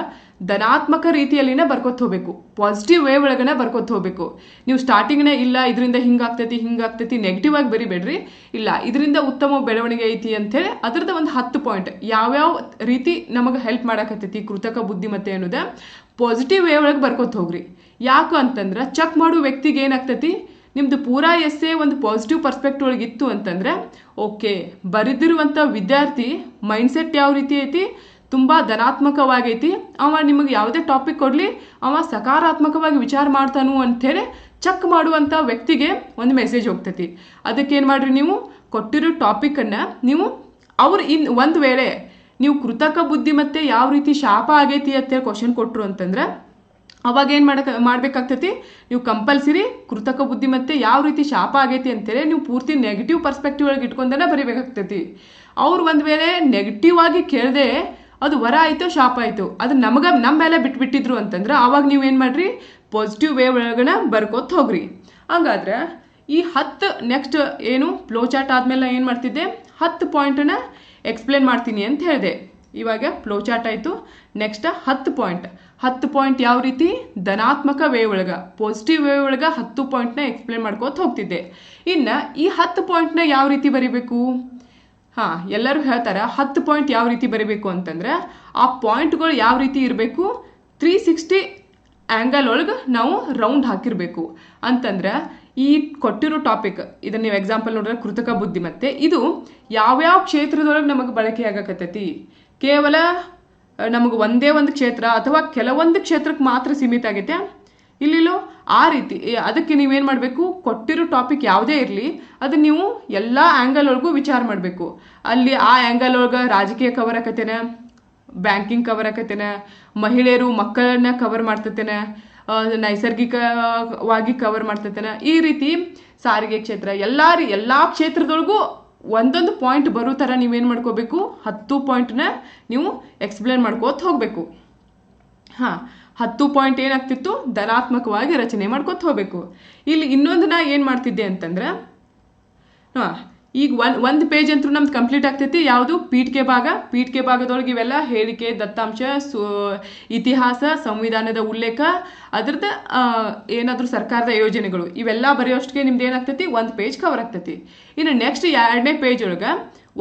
ಧನಾತ್ಮಕ ರೀತಿಯಲ್ಲಿನೇ ಬರ್ಕೊತ ಹೋಗ್ಬೇಕು, ಪಾಸಿಟಿವ್ ವೇ ಒಳಗನೆ ಬರ್ಕೊತ ಹೋಗ್ಬೇಕು. ನೀವು ಸ್ಟಾರ್ಟಿಂಗ್ನೇ ಇಲ್ಲ ಇದರಿಂದ ಹಿಂಗಾಗ್ತೈತಿ ನೆಗೆಟಿವ್ ಆಗಿ ಬರಿಬೇಡ್ರಿ. ಇಲ್ಲ ಇದರಿಂದ ಉತ್ತಮ ಬೆಳವಣಿಗೆ ಐತಿ ಅಂಥೇಳಿ ಅದ್ರದ್ದು ಒಂದು 10 ಪಾಯಿಂಟ್ ಯಾವ್ಯಾವ ರೀತಿ ನಮಗೆ ಹೆಲ್ಪ್ ಮಾಡಕತ್ತೈತಿ ಕೃತಕ ಬುದ್ಧಿಮತ್ತೆ ಅನ್ನೋದ ಪಾಸಿಟಿವ್ ವೇ ಒಳಗೆ ಬರ್ಕೊತ ಹೋಗ್ರಿ. ಯಾಕೆ ಅಂತಂದ್ರೆ ಚೆಕ್ ಮಾಡೋ ವ್ಯಕ್ತಿಗೆ ಏನಾಗ್ತೈತಿ, ನಿಮ್ದು ಪೂರಾ ಎಸ್ಸೇ ಒಂದು ಪಾಸಿಟಿವ್ ಪರ್ಸ್ಪೆಕ್ಟಿವ್ ಒಳಗೆ ಇತ್ತು ಅಂತಂದ್ರೆ ಓಕೆ, ಬರೆದಿರುವಂಥ ವಿದ್ಯಾರ್ಥಿ ಮೈಂಡ್ಸೆಟ್ ಯಾವ ರೀತಿ ಐತಿ, ತುಂಬ ಧನಾತ್ಮಕವಾಗೈತಿ, ಅವ ನಿಮಗೆ ಯಾವುದೇ ಟಾಪಿಕ್ ಕೊಡಲಿ ಅವ ಸಕಾರಾತ್ಮಕವಾಗಿ ವಿಚಾರ ಮಾಡ್ತಾನು ಅಂಥೇಳಿ ಚೆಕ್ ಮಾಡುವಂಥ ವ್ಯಕ್ತಿಗೆ ಒಂದು ಮೆಸೇಜ್ ಹೋಗ್ತೈತಿ. ಅದಕ್ಕೇನು ಮಾಡಿರಿ, ನೀವು ಕೊಟ್ಟಿರೋ ಟಾಪಿಕನ್ನು ನೀವು ಒಂದು ವೇಳೆ ನೀವು ಕೃತಕ ಬುದ್ಧಿಮತ್ತೆ ಯಾವ ರೀತಿ ಶಾಪ ಆಗೈತಿ ಅಂತೇಳಿ ಕ್ವಶನ್ ಕೊಟ್ಟರು ಅಂತಂದ್ರೆ ಅವಾಗ ಏನು ಮಾಡ್ಬೇಕಾಗ್ತೈತಿ, ನೀವು ಕಂಪಲ್ಸರಿ ಕೃತಕ ಬುದ್ಧಿಮತ್ತೆ ಯಾವ ರೀತಿ ಶಾಪ ಆಗೈತಿ ಅಂತೇಳಿ ನೀವು ಪೂರ್ತಿ ನೆಗೆಟಿವ್ ಪರ್ಸ್ಪೆಕ್ಟಿವ್ ಒಳಗೆ ಇಟ್ಕೊಂಡೇ ಬರೀಬೇಕಾಗ್ತೈತಿ. ಅವ್ರು ಒಂದು ವೇಳೆ ನೆಗೆಟಿವ್ ಆಗಿ ಕೇಳದೆ ಅದು ವರ ಆಯಿತು ಶಾಪ ಆಯಿತು ಅದು ನಮ್ಮ ಮೇಲೆ ಬಿಟ್ಬಿಟ್ಟಿದ್ರು ಅಂತಂದ್ರೆ ಆವಾಗ ನೀವೇನು ಮಾಡಿರಿ, ಪಾಸಿಟಿವ್ ವೇ ಒಳಗಡೆ ಬರ್ಕೋತ ಹೋಗ್ರಿ. ಹಂಗಾದ್ರೆ ಈ 10 ನೆಕ್ಸ್ಟ್ ಏನು ಫ್ಲೋ ಚಾರ್ಟ್ ಆದಮೇಲೆ ಏನು ಮಾಡ್ತಿದ್ದೆ, 10 ಪಾಯಿಂಟನ್ನು ಎಕ್ಸ್ಪ್ಲೇನ್ ಮಾಡ್ತೀನಿ ಅಂತ ಹೇಳಿದೆ. ಇವಾಗ ಫ್ಲೋ ಚಾರ್ಟ್ ಆಯಿತು, ನೆಕ್ಸ್ಟ್ 10 ಪಾಯಿಂಟ್ ಯಾವ ರೀತಿ ಧನಾತ್ಮಕ ವೇ ಒಳಗೆ ಪಾಸಿಟಿವ್ ವೇ ಒಳಗೆ 10 ಪಾಯಿಂಟ್ನ ಎಕ್ಸ್ಪ್ಲೇನ್ ಮಾಡ್ಕೋತ ಹೋಗ್ತಿದ್ದೆ. ಇನ್ನು ಈ 10 ಪಾಯಿಂಟ್ನ ಯಾವ ರೀತಿ ಬರಿಬೇಕು? ಹಾಂ, ಎಲ್ಲರೂ ಹೇಳ್ತಾರೆ 10 ಪಾಯಿಂಟ್ ಯಾವ ರೀತಿ ಬರೀಬೇಕು ಅಂತಂದ್ರೆ ಆ ಪಾಯಿಂಟ್ಗಳು ಯಾವ ರೀತಿ ಇರಬೇಕು, 360 ಆ್ಯಂಗಲ್ ಒಳಗೆ ನಾವು ರೌಂಡ್ ಹಾಕಿರಬೇಕು. ಅಂತಂದ್ರೆ ಈ ಕೊಟ್ಟಿರೋ ಟಾಪಿಕ್ ಇದನ್ನು ನೀವು ಎಕ್ಸಾಂಪಲ್ ನೋಡಿದ್ರೆ ಕೃತಕ ಬುದ್ಧಿಮತ್ತೆ ಇದು ಯಾವ್ಯಾವ ಕ್ಷೇತ್ರದೊಳಗೆ ನಮಗೆ ಬಳಕೆ ಆಗಕತ್ತೈತಿ, ಕೇವಲ ನಮಗೆ ಒಂದೇ ಒಂದು ಕ್ಷೇತ್ರ ಅಥವಾ ಕೆಲವೊಂದು ಕ್ಷೇತ್ರಕ್ಕೆ ಮಾತ್ರ ಸೀಮಿತ ಆಗೈತೆ ಇಲ್ಲಿಲ್ಲೋ ಆ ರೀತಿ. ಅದಕ್ಕೆ ನೀವೇನು ಮಾಡಬೇಕು, ಕೊಟ್ಟಿರೋ ಟಾಪಿಕ್ ಯಾವುದೇ ಇರಲಿ ಅದನ್ನು ನೀವು ಎಲ್ಲ ಆ್ಯಂಗಲ್ ಒಳಗೂ ವಿಚಾರ ಮಾಡಬೇಕು. ಅಲ್ಲಿ ಆ ಆ್ಯಂಗಲ್ ಒಳಗೆ ರಾಜಕೀಯ ಕವರ್ ಆಕತ್ತೇನೆ, ಬ್ಯಾಂಕಿಂಗ್ ಕವರ್ ಆಕತ್ತೇನೆ, ಮಹಿಳೆಯರು ಮಕ್ಕಳನ್ನ ಕವರ್ ಮಾಡ್ತತೇನೆ, ನೈಸರ್ಗಿಕವಾಗಿ ಕವರ್ ಮಾಡ್ತತೇನೆ, ಈ ರೀತಿ ಸಾರಿಗೆ ಕ್ಷೇತ್ರ ಎಲ್ಲ ಕ್ಷೇತ್ರದೊಳಗೂ ಒಂದೊಂದು ಪಾಯಿಂಟ್ ಬರೋ ಥರ ನೀವೇನು ಮಾಡ್ಕೋಬೇಕು, 10 ಪಾಯಿಂಟ್ನ ನೀವು ಎಕ್ಸ್ಪ್ಲೇನ್ ಮಾಡ್ಕೋತ ಹೋಗಬೇಕು. ಹಾಂ, 10 ಪಾಯಿಂಟ್ ಏನಾಗ್ತಿತ್ತು, ಧನಾತ್ಮಕವಾಗಿ ರಚನೆ ಮಾಡ್ಕೊತ ಹೋಗಬೇಕು. ಇಲ್ಲಿ ಇನ್ನೊಂದು ನಾ ಏನು ಮಾಡ್ತಿದ್ದೆ ಅಂತಂದ್ರೆ, ಹಾಂ ಈಗ ಒಂದು ಪೇಜ್ ಅಂತೂ ನಮ್ದು ಕಂಪ್ಲೀಟ್ ಆಗ್ತೈತಿ. ಯಾವುದು ಪೀಠಿಕೆ ಭಾಗದೊಳಗೆ ಇವೆಲ್ಲ ಹೇಳಿಕೆ, ದತ್ತಾಂಶ, ಇತಿಹಾಸ, ಸಂವಿಧಾನದ ಉಲ್ಲೇಖ, ಅದ್ರದ್ದು ಏನಾದರೂ ಸರ್ಕಾರದ ಯೋಜನೆಗಳು ಇವೆಲ್ಲ ಬರೆಯೋಷ್ಟಿಗೆ ನಿಮ್ದು ಏನಾಗ್ತೈತಿ, ಒಂದು ಪೇಜ್ ಕವರ್ ಆಗ್ತೈತಿ. ಇನ್ನು ನೆಕ್ಸ್ಟ್ 2ನೇ ಪೇಜ್ ಒಳಗೆ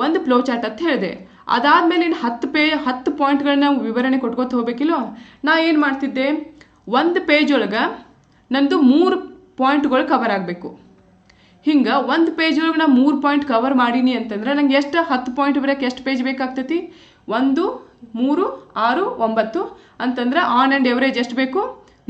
ಒಂದು ಫ್ಲೋ ಚಾರ್ಟ್ ಅಂತ ಹೇಳಿದೆ. ಅದಾದಮೇಲೆ ಇನ್ನು 10 ಪಾಯಿಂಟ್ಗಳನ್ನ ವಿವರಣೆ ಕೊಟ್ಕೋತ ಹೋಗ್ಬೇಕಿಲ್ಲೋ. ನಾ ಏನು ಮಾಡ್ತಿದ್ದೆ, ಒಂದು ಪೇಜ್ ಒಳಗೆ ನಂದು 3 ಪಾಯಿಂಟ್ಗಳು ಕವರ್ ಆಗಬೇಕು. ಹಿಂಗೆ ಒಂದು ಪೇಜ್ ಒಳಗೆ ನಾ 3 ಪಾಯಿಂಟ್ ಕವರ್ ಮಾಡೀನಿ ಅಂತಂದ್ರೆ ನಂಗೆ ಎಷ್ಟು 10 ಪಾಯಿಂಟ್ ಬರೋಕ್ಕೆ ಎಷ್ಟು ಪೇಜ್ ಬೇಕಾಗ್ತೈತಿ, 1 3 6 9 ಅಂತಂದ್ರೆ ಆನ್ ಆ್ಯಂಡ್ ಎವರೇಜ್ ಎಷ್ಟು ಬೇಕು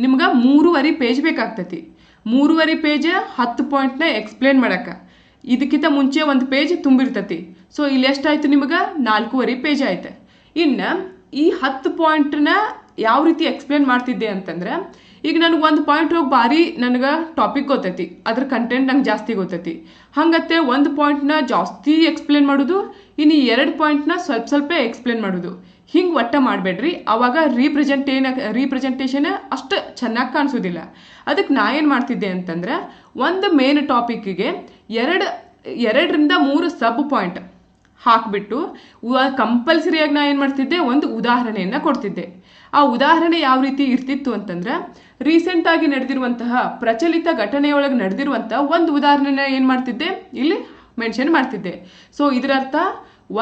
ನಿಮ್ಗೆ, 3.5 ಪೇಜ್ ಬೇಕಾಗ್ತೈತಿ. 3.5 ಪೇಜ್ 10 ಪಾಯಿಂಟ್ನ ಎಕ್ಸ್ಪ್ಲೇನ್ ಮಾಡೋಕ್ಕೆ. ಇದಕ್ಕಿಂತ ಮುಂಚೆ ಒಂದು ಪೇಜ್ ತುಂಬಿರ್ತೈತಿ. ಸೊ ಇಲ್ಲಿ ಎಷ್ಟಾಯ್ತು ನಿಮಗೆ, 4.5 ಪೇಜ್ ಆಯ್ತು. ಇನ್ನು ಈ 10 ಪಾಯಿಂಟ್ನ ಯಾವ ರೀತಿ ಎಕ್ಸ್ಪ್ಲೇನ್ ಮಾಡ್ತಿದ್ದೆ ಅಂತಂದ್ರೆ, ಈಗ ನನಗೆ ಒಂದು ಪಾಯಿಂಟ್ ಹೋಗಿ ಭಾರಿ ನನಗೆ ಟಾಪಿಕ್ ಗೊತ್ತೈತಿ, ಅದ್ರ ಕಂಟೆಂಟ್ ನಂಗೆ ಜಾಸ್ತಿ ಗೊತ್ತೈತಿ, ಹಂಗತ್ತೆ ಒಂದು ಪಾಯಿಂಟ್ನ ಜಾಸ್ತಿ ಎಕ್ಸ್ಪ್ಲೇನ್ ಮಾಡೋದು, ಇನ್ನು 2 ಪಾಯಿಂಟ್ನ ಸ್ವಲ್ಪ ಎಕ್ಸ್ಪ್ಲೇನ್ ಮಾಡೋದು. ಹಿಂಗೆ ಒಟ್ಟ ಮಾಡಬೇಡ್ರಿ, ಆವಾಗ ರೀಪ್ರೆಸೆಂಟೇಷನ್ ಅಷ್ಟು ಚೆನ್ನಾಗಿ ಕಾಣಿಸೋದಿಲ್ಲ. ಅದಕ್ಕೆ ನಾ ಏನು ಮಾಡ್ತಿದ್ದೆ ಅಂತಂದ್ರೆ, ಒಂದು ಮೇನ್ ಟಾಪಿಕ್ಕಿಗೆ 2ರಿಂದ 3 ಸಬ್ ಪಾಯಿಂಟ್ ಹಾಕಿಬಿಟ್ಟು ಕಂಪಲ್ಸರಿಯಾಗಿ ನಾ ಏನು ಮಾಡ್ತಿದ್ದೆ, ಒಂದು ಉದಾಹರಣೆಯನ್ನು ಕೊಡ್ತಿದ್ದೆ. ಆ ಉದಾಹರಣೆ ಯಾವ ರೀತಿ ಇರ್ತಿತ್ತು ಅಂತಂದ್ರೆ, ರೀಸೆಂಟಾಗಿ ನಡೆದಿರುವಂತಹ ಪ್ರಚಲಿತ ಘಟನೆಯೊಳಗೆ ನಡೆದಿರುವಂಥ ಒಂದು ಉದಾಹರಣೆನ ಏನು ಮಾಡ್ತಿದ್ದೆ, ಇಲ್ಲಿ ಮೆನ್ಷನ್ ಮಾಡ್ತಿದ್ದೆ. ಸೊ ಇದರರ್ಥ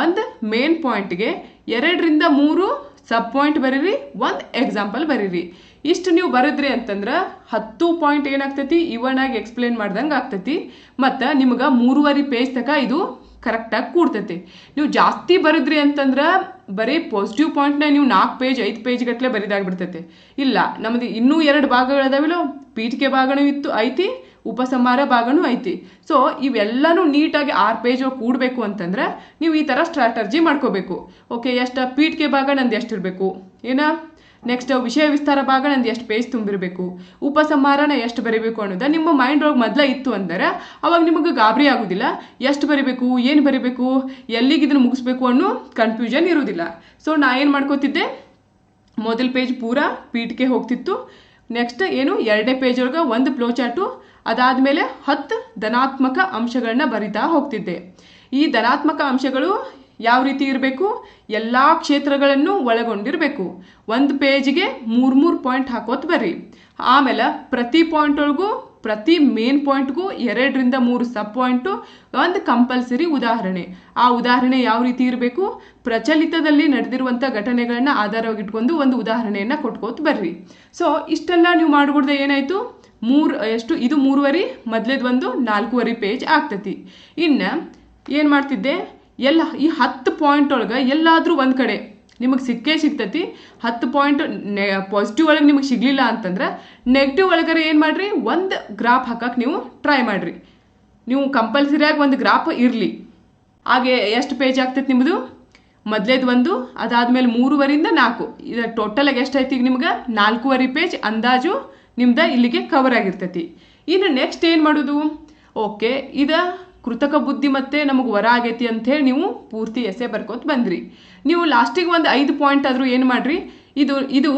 ಒಂದು ಮೇನ್ ಪಾಯಿಂಟ್ಗೆ 2ರಿಂದ 3 ಸಬ್ ಪಾಯಿಂಟ್ ಬರೀರಿ, ಒಂದು ಎಕ್ಸಾಂಪಲ್ ಬರೀರಿ. ಇಷ್ಟು ನೀವು ಬರೆದ್ರಿ ಅಂತಂದ್ರೆ 10 ಪಾಯಿಂಟ್ ಏನಾಗ್ತೈತಿ, ಇವನಾಗಿ ಎಕ್ಸ್ಪ್ಲೇನ್ ಮಾಡ್ದಂಗೆ ಆಗ್ತೈತಿ. ಮತ್ತು ನಿಮ್ಗೆ 3.5 ಪೇಜ್ ತನಕ ಇದು ಕರೆಕ್ಟಾಗಿ ಕೂಡ್ತೈತಿ. ನೀವು ಜಾಸ್ತಿ ಬರೆದ್ರಿ ಅಂತಂದ್ರೆ ಬರೀ ಪಾಸಿಟಿವ್ ಪಾಯಿಂಟ್ನ ನೀವು 4 ಪೇಜ್ 5 ಪೇಜ್ ಗಟ್ಟಲೆ ಬರಿದಾಗ್ಬಿಡ್ತೈತೆ. ಇಲ್ಲ, ನಮ್ಮದು ಇನ್ನೂ 2 ಭಾಗಗಳದಾವಿಲ್ಲ, ಪೀಠಿಕೆ ಭಾಗನೂ ಐತಿ, ಉಪಸಂಹಾರ ಭಾಗನೂ ಐತಿ. ಸೊ ಇವೆಲ್ಲನೂ ನೀಟಾಗಿ 6 ಪೇಜ್ ಕೂಡಬೇಕು ಅಂತಂದ್ರೆ ನೀವು ಈ ಥರ ಸ್ಟ್ರಾಟರ್ಜಿ ಮಾಡ್ಕೋಬೇಕು. ಓಕೆ, ಎಷ್ಟು ಪೀಠಿಕೆ ಭಾಗ ನಂದು ಎಷ್ಟಿರಬೇಕು, ನೆಕ್ಸ್ಟ್ ವಿಷಯ ವಿಸ್ತಾರ ಭಾಗ ನಂದು ಎಷ್ಟು ಪೇಜ್ ತುಂಬಿರಬೇಕು, ಉಪಸಂಹಾರನ ಎಷ್ಟು ಬರೀಬೇಕು ಅನ್ನೋದು ನಿಮ್ಮ ಮೈಂಡ್ ಒಳಗೆ ಮೊದಲೇ ಇತ್ತು ಅಂದರೆ ಅವಾಗ ನಿಮಗೆ ಗಾಬರಿ ಆಗೋದಿಲ್ಲ. ಎಷ್ಟು ಬರೀಬೇಕು, ಏನು ಬರೀಬೇಕು, ಎಲ್ಲಿಗೆ ಇದನ್ನು ಮುಗಿಸ್ಬೇಕು ಅನ್ನೋ ಕನ್ಫ್ಯೂಷನ್ ಇರೋದಿಲ್ಲ. ಸೊ ನಾ ಏನು ಮಾಡ್ಕೋತಿದ್ದೆ, ಮೊದಲ ಪೇಜ್ ಪೂರಾ ಪೀಠಿಕೆ ಹೋಗ್ತಿತ್ತು. ನೆಕ್ಸ್ಟ್ 2ನೇ ಪೇಜ್ ಒಳಗೆ 1 ಫ್ಲೋ ಚಾರ್ಟು, ಅದಾದಮೇಲೆ 10 ಧನಾತ್ಮಕ ಅಂಶಗಳನ್ನ ಬರಿತಾ ಹೋಗ್ತಿದ್ದೆ. ಈ ಧನಾತ್ಮಕ ಅಂಶಗಳು ಯಾವ ರೀತಿ ಇರಬೇಕು, ಎಲ್ಲ ಕ್ಷೇತ್ರಗಳನ್ನು ಒಳಗೊಂಡಿರಬೇಕು. 1 ಪೇಜಿಗೆ 3 ಪಾಯಿಂಟ್ ಹಾಕೋತ ಬರ್ರಿ. ಆಮೇಲೆ ಪ್ರತಿ ಪಾಯಿಂಟ್ ಒಳಗೂ ಪ್ರತಿ ಮೇನ್ ಪಾಯಿಂಟ್ಗೂ 2ರಿಂದ 3 ಸಬ್ ಪಾಯಿಂಟು, ಒಂದು ಕಂಪಲ್ಸರಿ ಉದಾಹರಣೆ. ಆ ಉದಾಹರಣೆ ಯಾವ ರೀತಿ ಇರಬೇಕು, ಪ್ರಚಲಿತದಲ್ಲಿ ನಡೆದಿರುವಂಥ ಘಟನೆಗಳನ್ನ ಆಧಾರವಾಗಿಟ್ಕೊಂಡು ಒಂದು ಉದಾಹರಣೆಯನ್ನು ಕೊಟ್ಕೋತ ಬರ್ರಿ. ಸೊ ಇಷ್ಟೆಲ್ಲ ನೀವು ಮಾಡ್ಬಿಡ್ದೆ ಏನಾಯಿತು, ಇದು 3.5, ಮೊದಲೇದು ಒಂದು 4.5 ಪೇಜ್ ಆಗ್ತತಿ. ಇನ್ನು ಏನು ಮಾಡ್ತಿದ್ದೆ, ಎಲ್ಲ ಈ 10 ಪಾಯಿಂಟ್ ಒಳಗೆ ಎಲ್ಲಾದರೂ ಒಂದು ಕಡೆ ನಿಮಗೆ ಸಿಗ್ತತಿ. 10 ಪಾಯಿಂಟ್ ಪಾಸಿಟಿವ್ ಒಳಗೆ ನಿಮಗೆ ಸಿಗಲಿಲ್ಲ ಅಂತಂದ್ರೆ ನೆಗೆಟಿವ್ ಒಳಗರೆ ಏನು ಮಾಡಿರಿ, ಒಂದು ಗ್ರಾಫ್ ಹಾಕಕ್ಕೆ ನೀವು ಟ್ರೈ ಮಾಡಿರಿ. ನೀವು ಕಂಪಲ್ಸರಿಯಾಗಿ ಒಂದು ಗ್ರಾಫ್ ಇರಲಿ. ಹಾಗೆ ಎಷ್ಟು ಪೇಜ್ ಆಗ್ತೈತೆ ನಿಮ್ಮದು, ಮೊದಲೇದು 1, ಅದಾದಮೇಲೆ 3.5ರಿಂದ 4, ಇದು ಟೋಟಲಾಗಿ ಎಷ್ಟಾಯ್ತು ಈಗ ನಿಮ್ಗೆ 4.5 ಪೇಜ್ ಅಂದಾಜು ನಿಮ್ದು ಇಲ್ಲಿಗೆ ಕವರ್ ಆಗಿರ್ತೈತಿ. ಇನ್ನು ನೆಕ್ಸ್ಟ್ ಏನು ಮಾಡೋದು, ಓಕೆ ಇದು ಕೃತಕ ಬುದ್ಧಿ ಮತ್ತೆ ನಮಗೆ ವರ ಆಗೈತಿ ಅಂಥೇಳಿ ನೀವು ಪೂರ್ತಿ ಎಸೆ ಬರ್ಕೋತ ಬಂದ್ರಿ. ನೀವು ಲಾಸ್ಟಿಗೆ ಒಂದು 5 ಪಾಯಿಂಟ್ ಆದರೂ ಏನು ಮಾಡಿರಿ, ಇದು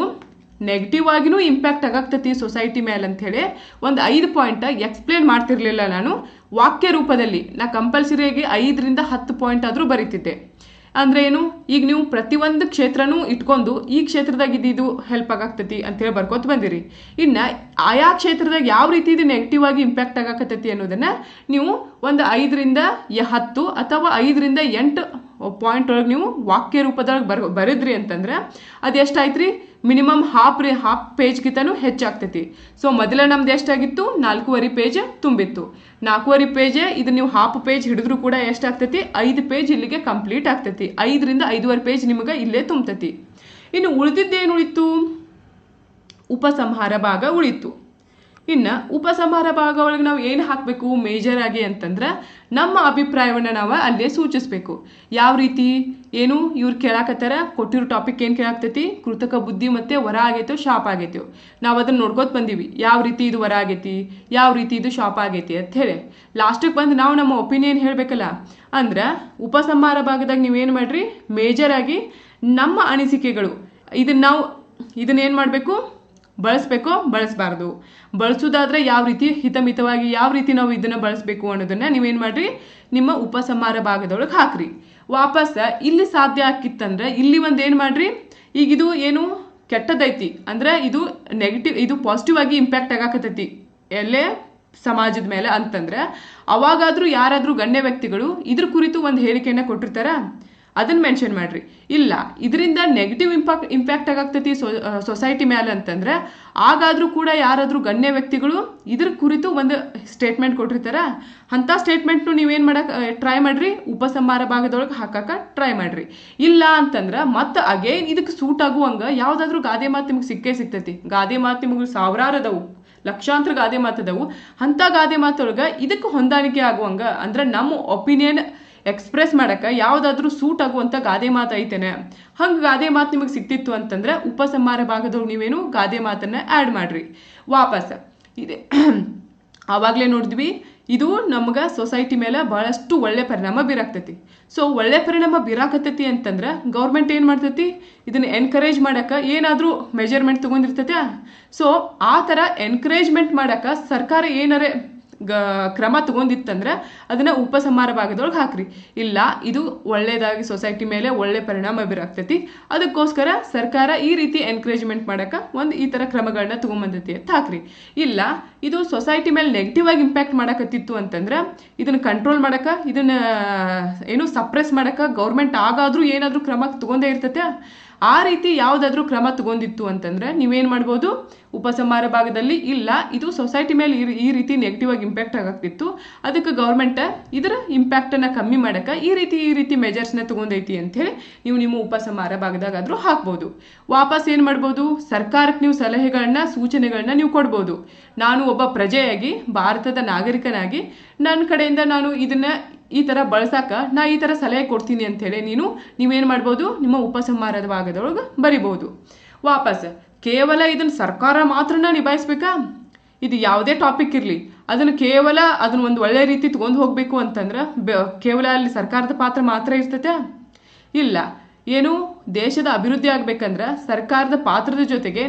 ನೆಗೆಟಿವ್ ಆಗಿನೂ ಇಂಪ್ಯಾಕ್ಟ್ ಆಗಾಗ್ತತಿ ಸೊಸೈಟಿ ಮೇಲೆ ಅಂಥೇಳಿ ಒಂದು 5 ಪಾಯಿಂಟ್ ಎಕ್ಸ್ಪ್ಲೇನ್ ಮಾಡ್ತಿರ್ಲಿಲ್ಲ ನಾನು, ವಾಕ್ಯ ರೂಪದಲ್ಲಿ. ನಾ ಕಂಪಲ್ಸರಿಯಾಗಿ 5ರಿಂದ 10 ಪಾಯಿಂಟ್ ಆದರೂ ಬರೀತಿದ್ದೆ. ಅಂದರೆ ಏನು, ಈಗ ನೀವು ಪ್ರತಿಯೊಂದು ಕ್ಷೇತ್ರನೂ ಇಟ್ಕೊಂಡು ಈ ಕ್ಷೇತ್ರದಾಗ ಇದು ಹೆಲ್ಪ್ ಆಗಾಗ್ತತಿ ಅಂತೇಳಿ ಬರ್ಕೋತ ಬಂದಿರಿ. ಇನ್ನು ಆಯಾ ಕ್ಷೇತ್ರದಾಗ ಯಾವ ರೀತಿ ಇದು ನೆಗೆಟಿವ್ ಆಗಿ ಇಂಪ್ಯಾಕ್ಟ್ ಆಗಾಕತ್ತೈತಿ ಅನ್ನೋದನ್ನು ನೀವು ಒಂದು 5ರಿಂದ 10 ಅಥವಾ 5ರಿಂದ 8 ಪಾಯಿಂಟ್ ಒಳಗೆ ನೀವು ವಾಕ್ಯ ರೂಪದೊಳಗೆ ಬರೆದ್ರಿ ಅಂತಂದ್ರೆ ಅದು ಎಷ್ಟಾಯ್ತು ರೀ, ಮಿನಿಮಮ್ ಹಾಫ್ ಪೇಜ್ಗಿಂತನೂ ಹೆಚ್ಚಾಗ್ತೈತಿ. ಸೊ ಮೊದಲ ನಮ್ದು ಎಷ್ಟಾಗಿತ್ತು, 4.5 ಪೇಜ್ ತುಂಬಿತ್ತು. 4.5 ಪೇಜ್ ಇದು ನೀವು ಹಾಫ್ ಪೇಜ್ ಹಿಡಿದ್ರೂ ಕೂಡ ಎಷ್ಟಾಗ್ತೈತಿ, 5 ಪೇಜ್ ಇಲ್ಲಿಗೆ ಕಂಪ್ಲೀಟ್ ಆಗ್ತೈತಿ. 5ರಿಂದ 5.5 ಪೇಜ್ ನಿಮಗೆ ಇಲ್ಲೇ ತುಂಬತೈತಿ. ಇನ್ನು ಉಳಿದಿದ್ದೇನು ಉಳಿತು, ಉಪಸಂಹಾರ ಭಾಗ ಉಳಿತು. ಇನ್ನು ಉಪಸಂಹಾರ ಭಾಗ ಒಳಗೆ ನಾವು ಏನು ಹಾಕಬೇಕು ಮೇಜರ್ ಆಗಿ ಅಂತಂದ್ರೆ ನಮ್ಮ ಅಭಿಪ್ರಾಯವನ್ನು ನಾವು ಅಲ್ಲೇ ಸೂಚಿಸಬೇಕು. ಯಾವ ರೀತಿ, ಏನು ಇವ್ರು ಕೇಳಾಕತ್ತಾರ, ಕೊಟ್ಟಿರೋ ಟಾಪಿಕ್ ಏನು ಕೇಳಾಗ್ತೈತಿ, ಕೃತಕ ಬುದ್ಧಿ ಮತ್ತು ವರ ಆಗೈತೋ ಶಾಪ್ ಆಗೈತೋ, ನಾವು ಅದನ್ನು ನೋಡ್ಕೋತ ಬಂದೀವಿ. ಯಾವ ರೀತಿ ಇದು ವರ ಆಗೈತಿ, ಯಾವ ರೀತಿ ಇದು ಶಾಪ್ ಆಗೈತಿ ಅಂತ ಹೇಳಿ ಲಾಸ್ಟಿಗೆ ಬಂದು ನಾವು ನಮ್ಮ ಒಪಿನಿಯನ್ ಹೇಳಬೇಕಲ್ಲ. ಅಂದ್ರೆ ಉಪಸಂಹಾರ ಭಾಗದಾಗ ನೀವೇನು ಮಾಡಿರಿ, ಮೇಜರ್ ಆಗಿ ನಮ್ಮ ಅನಿಸಿಕೆಗಳು ಇದನ್ನೇನು ಮಾಡಬೇಕು, ಬಳಸಬೇಕೋ ಬಳಸಬಾರ್ದು, ಬಳಸೋದಾದ್ರೆ ಯಾವ ರೀತಿ ಹಿತಮಿತವಾಗಿ ಯಾವ ರೀತಿ ನಾವು ಇದನ್ನು ಬಳಸಬೇಕು ಅನ್ನೋದನ್ನು ನೀವೇನು ಮಾಡಿರಿ, ನಿಮ್ಮ ಉಪಸಂಹಾರ ಭಾಗದೊಳಗೆ ಹಾಕ್ರಿ. ವಾಪಸ್ ಇಲ್ಲಿ ಸಾಧ್ಯ ಆಕಿತ್ತಂದ್ರೆ ಇಲ್ಲಿ ಒಂದು ಏನು ಮಾಡಿರಿ, ಈಗ ಇದು ಏನು ಕೆಟ್ಟದೈತಿ ಅಂದರೆ ಇದು ನೆಗೆಟಿವ್, ಇದು ಪಾಸಿಟಿವ್ ಆಗಿ ಇಂಪ್ಯಾಕ್ಟ್ ಆಗಾಕತ್ತೈತಿ ಎಲ್ಲೇ ಸಮಾಜದ ಮೇಲೆ ಅಂತಂದ್ರೆ ಅವಾಗಾದರೂ ಯಾರಾದರೂ ಗಣ್ಯ ವ್ಯಕ್ತಿಗಳು ಇದ್ರ ಕುರಿತು ಒಂದು ಹೇಳಿಕೆಯನ್ನು ಕೊಟ್ಟಿರ್ತಾರ, ಅದನ್ನು ಮೆನ್ಷನ್ ಮಾಡಿರಿ. ಇಲ್ಲ ಇದರಿಂದ ನೆಗೆಟಿವ್ ಇಂಪ್ಯಾಕ್ಟ್ ಆಗಾಗ್ತೈತಿ ಸೊಸೈಟಿ ಮೇಲೆ ಅಂತಂದ್ರೆ ಆಗಾದರೂ ಕೂಡ ಯಾರಾದರೂ ಗಣ್ಯ ವ್ಯಕ್ತಿಗಳು ಇದ್ರ ಕುರಿತು ಒಂದು ಸ್ಟೇಟ್ಮೆಂಟ್ ಕೊಟ್ಟಿರ್ತಾರ, ಅಂಥ ಸ್ಟೇಟ್ಮೆಂಟ್ನು ನೀವೇನು ಮಾಡಕ್ಕೆ ಟ್ರೈ ಮಾಡಿರಿ, ಉಪಸಂಹಾರ ಭಾಗದೊಳಗೆ ಹಾಕಕ್ಕೆ ಟ್ರೈ ಮಾಡಿರಿ. ಇಲ್ಲ ಅಂತಂದ್ರೆ ಮತ್ತೆ ಅಗೇನ್ ಇದಕ್ಕೆ ಸೂಟ್ ಆಗುವಂಗೆ ಯಾವುದಾದ್ರೂ ಗಾದೆ ಮಾತು ನಿಮ್ಗೆ ಸಿಗ್ತೈತಿ. ಗಾದೆ ಮಾತು ನಿಮಗೆ ಸಾವಿರಾರು ಅದಾವು, ಲಕ್ಷಾಂತರ ಗಾದೆ ಮಾತದವು. ಅಂಥ ಗಾದೆ ಮಾತೊಳಗೆ ಇದಕ್ಕೆ ಹೊಂದಾಣಿಕೆ ಆಗುವಂಗೆ ಅಂದ್ರೆ ನಮ್ಮ ಒಪಿನಿಯನ್ ಎಕ್ಸ್ಪ್ರೆಸ್ ಮಾಡಕ್ಕೆ ಯಾವುದಾದ್ರೂ ಸೂಟ್ ಆಗುವಂಥ ಗಾದೆ ಮಾತು ಐತೇನೆ, ಹಂಗೆ ಗಾದೆ ಮಾತು ನಿಮಗೆ ಸಿಕ್ತಿತ್ತು ಅಂತಂದ್ರೆ ಉಪಸಂಹಾರ ಭಾಗದೊಳಗೆ ನೀವೇನು ಗಾದೆ ಮಾತನ್ನು ಆ್ಯಡ್ ಮಾಡಿರಿ. ವಾಪಸ್ ಇದೆ ಆವಾಗಲೇ ನೋಡಿದ್ವಿ, ಇದು ನಮ್ಗೆ ಸೊಸೈಟಿ ಮೇಲೆ ಭಾಳಷ್ಟು ಒಳ್ಳೆ ಪರಿಣಾಮ ಬೀರಾಕ್ತೈತಿ. ಸೊ ಒಳ್ಳೆ ಪರಿಣಾಮ ಬೀರಾಕತ್ತೈತಿ ಅಂತಂದ್ರೆ ಗೌರ್ಮೆಂಟ್ ಏನು ಮಾಡ್ತೈತಿ, ಇದನ್ನು ಎನ್ಕರೇಜ್ ಮಾಡೋಕ್ಕೆ ಏನಾದರೂ ಮೆಜರ್ಮೆಂಟ್ ತೊಗೊಂಡಿರ್ತೈತೆ. ಸೊ ಆ ಥರ ಎನ್ಕರೇಜ್ಮೆಂಟ್ ಮಾಡೋಕ್ಕೆ ಸರ್ಕಾರ ಏನಾರೇ ಕ್ರಮ ತಗೊಂಡಿತ್ತಂದ್ರೆ ಅದನ್ನು ಉಪಸಂಹಾರ ಭಾಗದೊಳಗೆ ಹಾಕ್ರಿ. ಇಲ್ಲ ಇದು ಒಳ್ಳೆಯದಾಗಿ ಸೊಸೈಟಿ ಮೇಲೆ ಒಳ್ಳೆ ಪರಿಣಾಮ ಬೀರಾಗ್ತೈತಿ, ಅದಕ್ಕೋಸ್ಕರ ಸರ್ಕಾರ ಈ ರೀತಿ ಎನ್ಕರೇಜ್ಮೆಂಟ್ ಮಾಡೋಕ್ಕೆ ಒಂದು ಈ ಥರ ಕ್ರಮಗಳನ್ನ ತೊಗೊಂಬಂದೈತಿ ಅಂತ ಹಾಕ್ರಿ. ಇಲ್ಲ ಇದು ಸೊಸೈಟಿ ಮೇಲೆ ನೆಗೆಟಿವ್ ಆಗಿ ಇಂಪ್ಯಾಕ್ಟ್ ಮಾಡಕತ್ತಿತ್ತು ಅಂತಂದ್ರೆ ಇದನ್ನು ಕಂಟ್ರೋಲ್ ಮಾಡೋಕ್ಕೆ, ಇದನ್ನು ಏನು ಸಪ್ರೆಸ್ ಮಾಡೋಕ್ಕೆ ಗೌರ್ಮೆಂಟ್ ಆಗಾದರೂ ಏನಾದರೂ ಕ್ರಮ ತೊಗೊಂಡೇ ಇರ್ತೈತೆ, ಆ ರೀತಿ ಯಾವುದಾದ್ರೂ ಕ್ರಮ ತಗೊಂಡಿತ್ತು ಅಂತಂದ್ರೆ ನೀವೇನು ಮಾಡ್ಬೋದು, ಉಪಸಂಹಾರ ಭಾಗದಲ್ಲಿ ಇಲ್ಲ ಇದು ಸೊಸೈಟಿ ಮೇಲೆ ಈ ರೀತಿ ನೆಗೆಟಿವ್ ಆಗಿ ಇಂಪ್ಯಾಕ್ಟ್ ಆಗತ್ತಿತ್ತು, ಅದಕ್ಕೆ ಗೌರ್ಮೆಂಟ್ ಇದರ ಇಂಪ್ಯಾಕ್ಟನ್ನು ಕಮ್ಮಿ ಮಾಡಕ್ಕೆ ಈ ರೀತಿ ಮೆಜರ್ಸ್ನ ತಗೊಂಡೈತಿ ಅಂಥೇಳಿ ನೀವು ನಿಮ್ಮ ಉಪಸಂಹಾರ ಭಾಗದಾಗಾದರೂ ಹಾಕ್ಬೋದು. ವಾಪಸ್ ಏನು ಮಾಡ್ಬೋದು, ಸರ್ಕಾರಕ್ಕೆ ನೀವು ಸಲಹೆಗಳನ್ನ ಸೂಚನೆಗಳನ್ನ ನೀವು ಕೊಡ್ಬೋದು. ನಾನು ಒಬ್ಬ ಪ್ರಜೆಯಾಗಿ ಭಾರತದ ನಾಗರಿಕನಾಗಿ ನನ್ನ ಕಡೆಯಿಂದ ನಾನು ಇದನ್ನ ಈ ಥರ ಬಳಸಾಕ ನಾ ಈ ಥರ ಸಲಹೆ ಕೊಡ್ತೀನಿ ಅಂಥೇಳಿ ನೀವೇನು ಮಾಡ್ಬೋದು, ನಿಮ್ಮ ಉಪಸಂಹಾರದ ಭಾಗದೊಳಗೆ ಬರಿಬೋದು. ವಾಪಸ್ ಕೇವಲ ಇದನ್ನು ಸರ್ಕಾರ ಮಾತ್ರನ ನಿಭಾಯಿಸ್ಬೇಕಾ, ಇದು ಯಾವುದೇ ಟಾಪಿಕ್ ಇರಲಿ ಅದನ್ನು ಒಂದು ಒಳ್ಳೆ ರೀತಿ ತಗೊಂಡು ಹೋಗಬೇಕು ಅಂತಂದ್ರೆ ಕೇವಲ ಅಲ್ಲಿ ಸರ್ಕಾರದ ಪಾತ್ರ ಮಾತ್ರ ಇರ್ತೈತೆ? ಇಲ್ಲ. ಏನು ದೇಶದ ಅಭಿವೃದ್ಧಿ ಆಗ್ಬೇಕಂದ್ರೆ ಸರ್ಕಾರದ ಪಾತ್ರದ ಜೊತೆಗೆ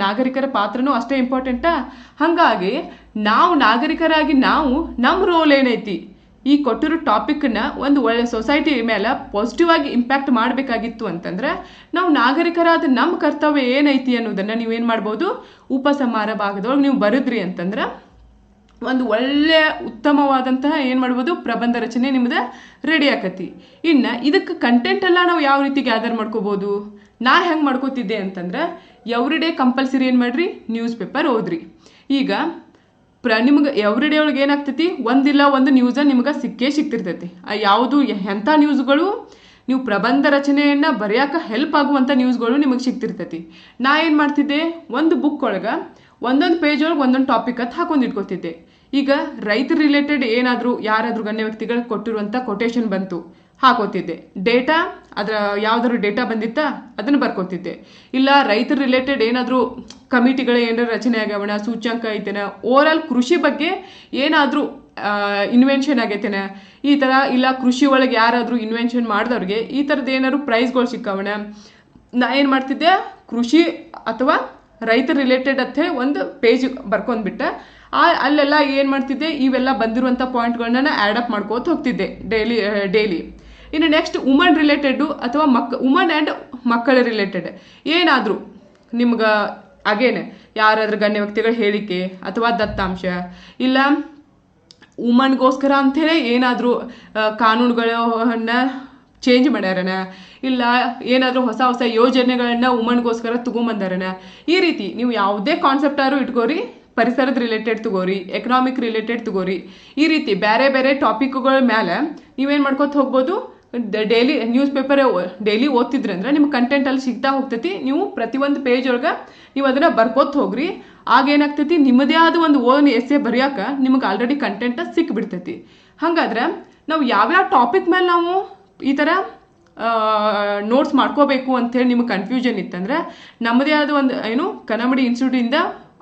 ನಾಗರಿಕರ ಪಾತ್ರನೂ ಅಷ್ಟೇ ಇಂಪಾರ್ಟೆಂಟಾ? ಹಾಗಾಗಿ ನಾವು ನಾಗರಿಕರಾಗಿ ನಮ್ಮ ರೋಲ್ ಏನೈತಿ, ಈ ಕೊಟ್ಟಿರೋ ಟಾಪಿಕ್ನ ಒಂದು ಒಳ್ಳೆ ಸೊಸೈಟಿ ಮೇಲೆ ಪಾಸಿಟಿವ್ ಆಗಿ ಇಂಪ್ಯಾಕ್ಟ್ ಮಾಡಬೇಕಾಗಿತ್ತು ಅಂತಂದ್ರೆ ನಾವು ನಾಗರಿಕರಾದ ನಮ್ಮ ಕರ್ತವ್ಯ ಏನೈತಿ ಅನ್ನೋದನ್ನು ನೀವೇನು ಮಾಡ್ಬೋದು, ಉಪಸಂಹಾರ ಭಾಗದೊಳಗೆ ನೀವು ಬರೆದ್ರಿ ಅಂತಂದ್ರೆ ಒಂದು ಒಳ್ಳೆಯ ಉತ್ತಮವಾದಂತಹ ಏನು ಮಾಡ್ಬೋದು, ಪ್ರಬಂಧ ರಚನೆ ನಿಮ್ಮದು ರೆಡಿ ಆಕತಿ. ಇನ್ನು ಇದಕ್ಕೆ ಕಂಟೆಂಟ್ ಎಲ್ಲ ನಾವು ಯಾವ ರೀತಿ ಗ್ಯಾದರ್ ಮಾಡ್ಕೋಬೋದು, ನಾ ಹೆಂಗೆ ಮಾಡ್ಕೋತಿದ್ದೆ ಅಂತಂದ್ರೆ ಎವ್ರಿ ಡೇ ಕಂಪಲ್ಸರಿ ಏನು ಮಾಡ್ರಿ, ನ್ಯೂಸ್ ಪೇಪರ್ ಓದ್ರಿ. ಈಗ ನಿಮ್ಗೆ ಎವ್ರಿ ಡೇ ಒಳಗೆ ಏನಾಗ್ತೈತಿ, ಒಂದಿಲ್ಲ ಒಂದು ನ್ಯೂಸ ನಿಮ್ಗೆ ಸಿಗ್ತಿರ್ತೈತಿ. ಯಾವುದು ಎಂಥ ನ್ಯೂಸ್ಗಳು ನೀವು ಪ್ರಬಂಧ ರಚನೆಯನ್ನು ಬರೆಯೋಕೆ ಹೆಲ್ಪ್ ಆಗುವಂಥ ನ್ಯೂಸ್ಗಳು ನಿಮಗೆ ಸಿಗ್ತಿರ್ತೈತಿ. ನಾ ಏನು ಮಾಡ್ತಿದ್ದೆ, ಒಂದು ಬುಕ್ ಒಳಗೆ ಒಂದೊಂದು ಪೇಜ್ ಒಳಗೆ ಒಂದೊಂದು ಟಾಪಿಕ್ ಅಂತ ಹಾಕೊಂಡು ಇಟ್ಕೋತಿದ್ದೆ. ಈಗ ರೈತರ ರಿಲೇಟೆಡ್ ಯಾರಾದರೂ ಗಣ್ಯ ವ್ಯಕ್ತಿಗಳಿಗೆ ಕೊಟ್ಟಿರುವಂಥ ಕೊಟೇಶನ್ ಬಂತು, ಹಾಕೋತಿದ್ದೆ. ಡೇಟಾ ಅದರ ಯಾವ್ದಾದ್ರು ಡೇಟಾ ಬಂದಿತ್ತಾ ಅದನ್ನು ಬರ್ಕೋತಿದ್ದೆ. ಇಲ್ಲ ರೈತರ ರಿಲೇಟೆಡ್ ಏನಾದರೂ ಕಮಿಟಿಗಳ ಏನಾದ್ರು ರಚನೆ ಆಗ್ಯಾವಣ, ಸೂಚ್ಯಂಕ ಐತೆನ, ಓವರಾಲ್ ಕೃಷಿ ಬಗ್ಗೆ ಏನಾದರೂ ಇನ್ವೆನ್ಷನ್ ಆಗೈತೆನ ಈ ಥರ, ಇಲ್ಲ ಕೃಷಿ ಒಳಗೆ ಯಾರಾದರೂ ಇನ್ವೆನ್ಷನ್ ಮಾಡಿದವ್ರಿಗೆ ಈ ಥರದ್ದು ಏನಾದ್ರು ಪ್ರೈಸ್ಗಳು ಸಿಕ್ಕವಣ, ನಾ ಏನು ಮಾಡ್ತಿದ್ದೆ, ಕೃಷಿ ಅಥವಾ ರೈತರ ರಿಲೇಟೆಡ್ ಅಂತ ಒಂದು ಪೇಜ್ ಬರ್ಕೊಂಡ್ಬಿಟ್ಟೆ. ಅಲ್ಲೆಲ್ಲ ಏನು ಮಾಡ್ತಿದ್ದೆ, ಇವೆಲ್ಲ ಬಂದಿರುವಂಥ ಪಾಯಿಂಟ್ಗಳನ್ನ ಆ್ಯಡ್ ಅಪ್ ಮಾಡ್ಕೋತ ಹೋಗ್ತಿದ್ದೆ ಡೈಲಿ. ಇನ್ನು ನೆಕ್ಸ್ಟ್ ವುಮನ್ ರಿಲೇಟೆಡು ಅಥವಾ ವುಮನ್ ಆ್ಯಂಡ್ ಮಕ್ಕಳ ರಿಲೇಟೆಡ್ ಏನಾದರೂ ನಿಮ್ಗೆ ಅಗೇನೆ ಯಾರಾದ್ರೂ ಗಣ್ಯ ವ್ಯಕ್ತಿಗಳ ಹೇಳಿಕೆ ಅಥವಾ ದತ್ತಾಂಶ, ಇಲ್ಲ ವುಮನ್ಗೋಸ್ಕರ ಅಂಥೇಳಿ ಏನಾದರೂ ಕಾನೂನುಗಳನ್ನ ಚೇಂಜ್ ಮಾಡ್ಯಾರನ, ಇಲ್ಲ ಏನಾದರೂ ಹೊಸ ಯೋಜನೆಗಳನ್ನ ವುಮನ್ಗೋಸ್ಕರ ತಗೊಂಬಂದಾರನ, ಈ ರೀತಿ ನೀವು ಯಾವುದೇ ಕಾನ್ಸೆಪ್ಟ್ ಆದ್ರೂ ಇಟ್ಕೋರಿ, ಪರಿಸರದ ರಿಲೇಟೆಡ್ ತಗೋರಿ, ಎಕನಾಮಿಕ್ ರಿಲೇಟೆಡ್ ತಗೋರಿ, ಈ ರೀತಿ ಬೇರೆ ಬೇರೆ ಟಾಪಿಕ್ಗಳ ಮೇಲೆ ನೀವೇನು ಮಾಡ್ಕೊತ ಹೋಗ್ಬೋದು. ಡೈಲಿ ನ್ಯೂಸ್ ಪೇಪರ್ ಡೈಲಿ ಓದ್ತಿದ್ರಿ ಅಂದ್ರೆ ನಿಮ್ಗೆ ಕಂಟೆಂಟ್ ಅಲ್ಲಿ ಸಿಗ್ತಾ ಹೋಗ್ತೈತಿ. ನೀವು ಪ್ರತಿಯೊಂದು ಪೇಜ್ ಒಳಗೆ ನೀವು ಅದನ್ನು ಬರ್ಕೋತ ಹೋಗ್ರಿ. ಆಗೇನಾಗ್ತೈತಿ, ನಿಮ್ಮದೇ ಆದ ಒಂದು ಓನ್ ಎಸ್ಸೆ ಬರೆಯೋಕೆ ನಿಮ್ಗೆ ಆಲ್ರೆಡಿ ಕಂಟೆಂಟ್ ಸಿಕ್ಬಿಡ್ತೈತಿ. ಹಾಗಾದ್ರೆ ನಾವು ಯಾವ್ಯಾವ ಟಾಪಿಕ್ ಮೇಲೆ ನಾವು ಈ ಥರ ನೋಟ್ಸ್ ಮಾಡ್ಕೋಬೇಕು ಅಂಥೇಳಿ ನಿಮಗೆ ಕನ್ಫ್ಯೂಷನ್ ಇತ್ತಂದ್ರೆ ನಮ್ಮದೇ ಆದ ಒಂದು ಕನ್ನಂಬಾಡಿ ಇನ್ಸ್ಟಿಟ್ಯೂಟಿಂದ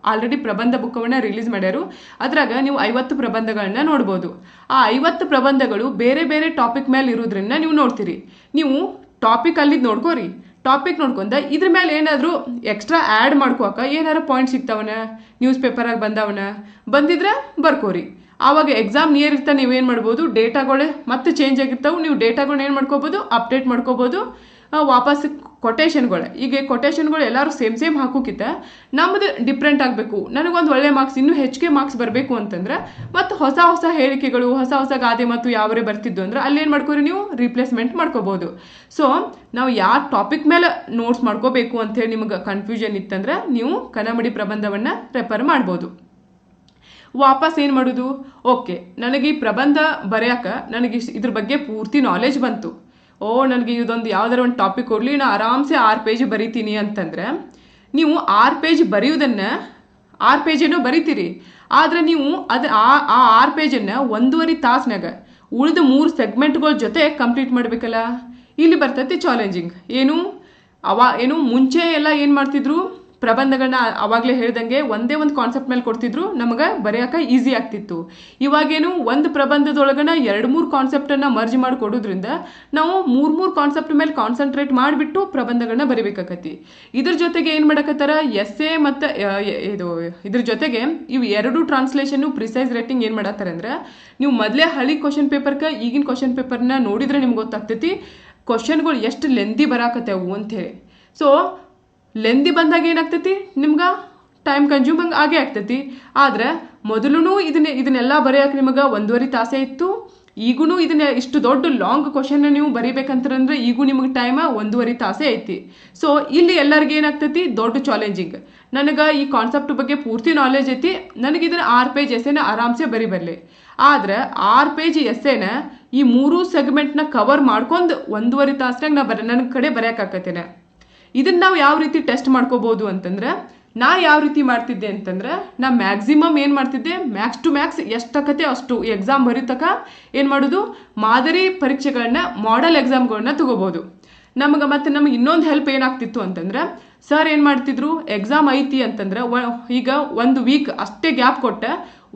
ಆಲ್ರೆಡಿ ಪ್ರಬಂಧ ಬುಕ್ಕವನ್ನು ರಿಲೀಸ್ ಮಾಡ್ಯಾರು. ಅದ್ರಾಗ ನೀವು 50 ಪ್ರಬಂಧಗಳನ್ನ ನೋಡ್ಬೋದು. ಆ 50 ಪ್ರಬಂಧಗಳು ಬೇರೆ ಬೇರೆ ಟಾಪಿಕ್ ಮೇಲೆ ಇರೋದ್ರಿಂದ ನೀವು ನೋಡ್ತೀರಿ. ನೀವು ಟಾಪಿಕ್ ಅಲ್ಲಿ ನೋಡ್ಕೋರಿ, ಟಾಪಿಕ್ ನೋಡ್ಕೊಂಡ ಇದ್ರ ಮೇಲೆ ಏನಾದರೂ ಎಕ್ಸ್ಟ್ರಾ ಆ್ಯಡ್ ಮಾಡ್ಕೋಕ ಏನಾರು ಪಾಯಿಂಟ್ ಸಿಗ್ತಾವನ, ನ್ಯೂಸ್ ಪೇಪರಾಗಿ ಬಂದಿದ್ರೆ ಬರ್ಕೋರಿ. ಆವಾಗ ಎಕ್ಸಾಮ್ ನಿಯರ್ ಇರ್ತಾ ನೀವೇನು ಮಾಡ್ಬೋದು, ಡೇಟಾಗಳು ಮತ್ತೆ ಚೇಂಜ್ ಆಗಿರ್ತಾವೆ, ನೀವು ಡೇಟಾಗಳನ್ನ ಏನು ಮಾಡ್ಕೋಬೋದು, ಅಪ್ಡೇಟ್ ಮಾಡ್ಕೋಬೋದು. ವಾಪಸ್ ಕೊಟೇಶನ್ಗಳು, ಈಗ ಕೊಟೇಶನ್ಗಳು ಎಲ್ಲರೂ ಸೇಮ್ ಹಾಕೋಕ್ಕಿಂತ ನಮ್ಮದು ಡಿಫ್ರೆಂಟ್ ಆಗಬೇಕು, ನನಗೊಂದು ಒಳ್ಳೆ ಮಾರ್ಕ್ಸ್ ಇನ್ನೂ ಹೆಚ್ಚಿಗೆ ಮಾರ್ಕ್ಸ್ ಬರಬೇಕು ಅಂತಂದ್ರೆ ಮತ್ತು ಹೊಸ ಹೇಳಿಕೆಗಳು, ಹೊಸ ಗಾದೆ ಮತ್ತು ಯಾವರೇ ಬರ್ತಿದ್ದು ಅಂದ್ರೆ ಅಲ್ಲೇನು ಮಾಡ್ಕೋರಿ, ನೀವು ರಿಪ್ಲೇಸ್ಮೆಂಟ್ ಮಾಡ್ಕೋಬೋದು. ಸೊ ನಾವು ಯಾವ ಟಾಪಿಕ್ ಮೇಲೆ ನೋಟ್ಸ್ ಮಾಡ್ಕೋಬೇಕು ಅಂಥೇಳಿ ನಿಮಗೆ ಕನ್ಫ್ಯೂಷನ್ ಇತ್ತಂದ್ರೆ ನೀವು ಕನ್ನಂಬಾಡಿ ಪ್ರಬಂಧವನ್ನು ರೆಫರ್ ಮಾಡ್ಬೋದು. ವಾಪಸ್ ಏನು ಮಾಡೋದು, ಓಕೆ ನನಗೆ ಈ ಪ್ರಬಂಧ ಬರೆಯೋಕೆ ನನಗೆ ಇದ್ರ ಬಗ್ಗೆ ಪೂರ್ತಿ ನಾಲೆಜ್ ಬಂತು, ನನಗೆ ಇದೊಂದು ಯಾವ್ದಾರ ಒಂದು ಟಾಪಿಕ್ ಕೊಡಲಿ, ನಾನು ಆರಾಮ್ಸೆ 6 ಪೇಜ್ ಬರಿತೀನಿ ಅಂತಂದ್ರೆ ನೀವು 6 ಪೇಜ್ ಬರೆಯೋದನ್ನು 6 ಪೇಜೇನೋ ಬರಿತೀರಿ. ಆದರೆ ನೀವು ಆ 6 ಪೇಜನ್ನು 1.5 ತಾಸ್ನಾಗ ಉಳಿದ 3 ಸೆಗ್ಮೆಂಟ್ಗಳ ಜೊತೆ ಕಂಪ್ಲೀಟ್ ಮಾಡಬೇಕಲ್ಲ. ಇಲ್ಲಿ ಬರ್ತೈತಿ ಚಾಲೆಂಜಿಂಗ್. ಮುಂಚೆ ಎಲ್ಲ ಏನು ಮಾಡ್ತಿದ್ರು, ಪ್ರಬಂಧಗಳನ್ನ ಅವಾಗಲೇ ಹೇಳ್ದಂಗೆ ಒಂದೇ ಒಂದು ಕಾನ್ಸೆಪ್ಟ್ ಮೇಲೆ ಕೊಡ್ತಿದ್ರು, ನಮಗೆ ಬರೆಯೋಕೆ ಈಸಿ ಆಗ್ತಿತ್ತು. ಇವಾಗೇನು ಒಂದು ಪ್ರಬಂಧದೊಳಗನ 2-3 ಕಾನ್ಸೆಪ್ಟನ್ನು ಮರ್ಜ್ ಮಾಡಿ ಕೊಡೋದ್ರಿಂದ ನಾವು 3 ಕಾನ್ಸೆಪ್ಟ್ ಮೇಲೆ ಕಾನ್ಸಂಟ್ರೇಟ್ ಮಾಡಿಬಿಟ್ಟು ಪ್ರಬಂಧಗಳನ್ನ ಬರಿಬೇಕಾಕತಿ. ಇದ್ರ ಜೊತೆಗೆ ಏನು ಮಾಡಕತ್ತಾರ, ಎಸ್ಸೆ ಮತ್ತು ಇದ್ರ ಜೊತೆಗೆ ಇವು 2 ಟ್ರಾನ್ಸ್ಲೇಷನ್ನು ಪ್ರಿಸೈಸ್ ರೇಟಿಂಗ್ ಏನು ಮಾಡತ್ತಾರೆ ಅಂದ್ರೆ, ನೀವು ಮೊದಲೇ ಹಳಿ ಕ್ವಶನ್ ಪೇಪರ್ಗೆ ಈಗಿನ ಕ್ವಶನ್ ಪೇಪರ್ನ ನೋಡಿದ್ರೆ ನಿಮ್ಗೆ ಗೊತ್ತಾಗ್ತೈತಿ ಕ್ವಶನ್ಗಳು ಎಷ್ಟು ಲೆಂದಿ ಬರಾಕತ್ತವು ಅಂಥೇಳಿ. ಸೊ ಲೆಂದಿ ಬಂದಾಗ ಏನಾಗ್ತೈತಿ, ನಿಮ್ಗೆ ಟೈಮ್ ಕನ್ಸ್ಯೂಮಿಂಗ್ ಆಗೇ ಆಗ್ತೈತಿ. ಆದ್ರೆ ಮೊದಲು ಇದನ್ನೆಲ್ಲ ಬರೆಯೋಕೆ ನಿಮಗೆ 1.5 ತಾಸೇ ಇತ್ತು. ಈಗೂ ಇದನ್ನ ಇಷ್ಟು ದೊಡ್ಡ ಲಾಂಗ್ ಕ್ವಶನ್ನ ನೀವು ಬರೀಬೇಕಂತಂದ್ರೆ ಈಗೂ ನಿಮಗೆ ಟೈಮ 1.5 ತಾಸೇ ಐತಿ. ಸೊ ಇಲ್ಲಿ ಎಲ್ಲರಿಗೂ ಏನಾಗ್ತೈತಿ, ದೊಡ್ಡ ಚಾಲೆಂಜಿಂಗ್. ನನಗೆ ಈ ಕಾನ್ಸೆಪ್ಟ್ ಬಗ್ಗೆ ಪೂರ್ತಿ ನಾಲೆಜ್ ಐತಿ, ನನಗೆ ಇದನ್ನ 6 ಪೇಜ್ ಎಸ್ಸೆನ ಆರಾಮ್ಸೆ ಬರೀಬರಲಿ. ಆದ್ರೆ 6 ಪೇಜ್ ಎಸ್ಸೆನ ಈ 3 ಸೆಗ್ಮೆಂಟ್ನ ಕವರ್ ಮಾಡ್ಕೊಂಡು 1.5 ತಾಸ್ನಾಗ ನನ್ನ ಕಡೆ ಬರೆಯೋಕ್ಕಾಕತ್ತೇನೆ. ಇದನ್ನ ನಾವು ಯಾವ ರೀತಿ ಟೆಸ್ಟ್ ಮಾಡ್ಕೋಬಹುದು ಅಂತಂದ್ರೆ, ನಾ ಯಾವ ರೀತಿ ಮಾಡ್ತಿದ್ದೆ ಅಂತಂದ್ರೆ, ನಾ ಮ್ಯಾಕ್ಸಿಮಮ್ ಏನು ಮಾಡ್ತಿದ್ದೆ, ಮ್ಯಾಕ್ಸ್ ಟು ಮ್ಯಾಕ್ಸ್ ಎಷ್ಟಾಕತ್ತೆ ಅಷ್ಟು ಎಕ್ಸಾಮ್ ಬರೀತಕ ಏನು ಮಾಡೋದು, ಮಾದರಿ ಪರೀಕ್ಷೆಗಳನ್ನ, ಮಾಡೆಲ್ ಎಕ್ಸಾಮ್ಗಳನ್ನ ತಗೋಬೋದು. ನಮಗೆ ಇನ್ನೊಂದು ಹೆಲ್ಪ್ ಏನಾಗ್ತಿತ್ತು ಅಂತಂದ್ರೆ, ಸರ್ ಏನು ಮಾಡ್ತಿದ್ರು, ಎಕ್ಸಾಮ್ ಐತಿ ಅಂತಂದ್ರೆ ಈಗ 1 ವೀಕ್ ಅಷ್ಟೇ ಗ್ಯಾಪ್ ಕೊಟ್ಟೆ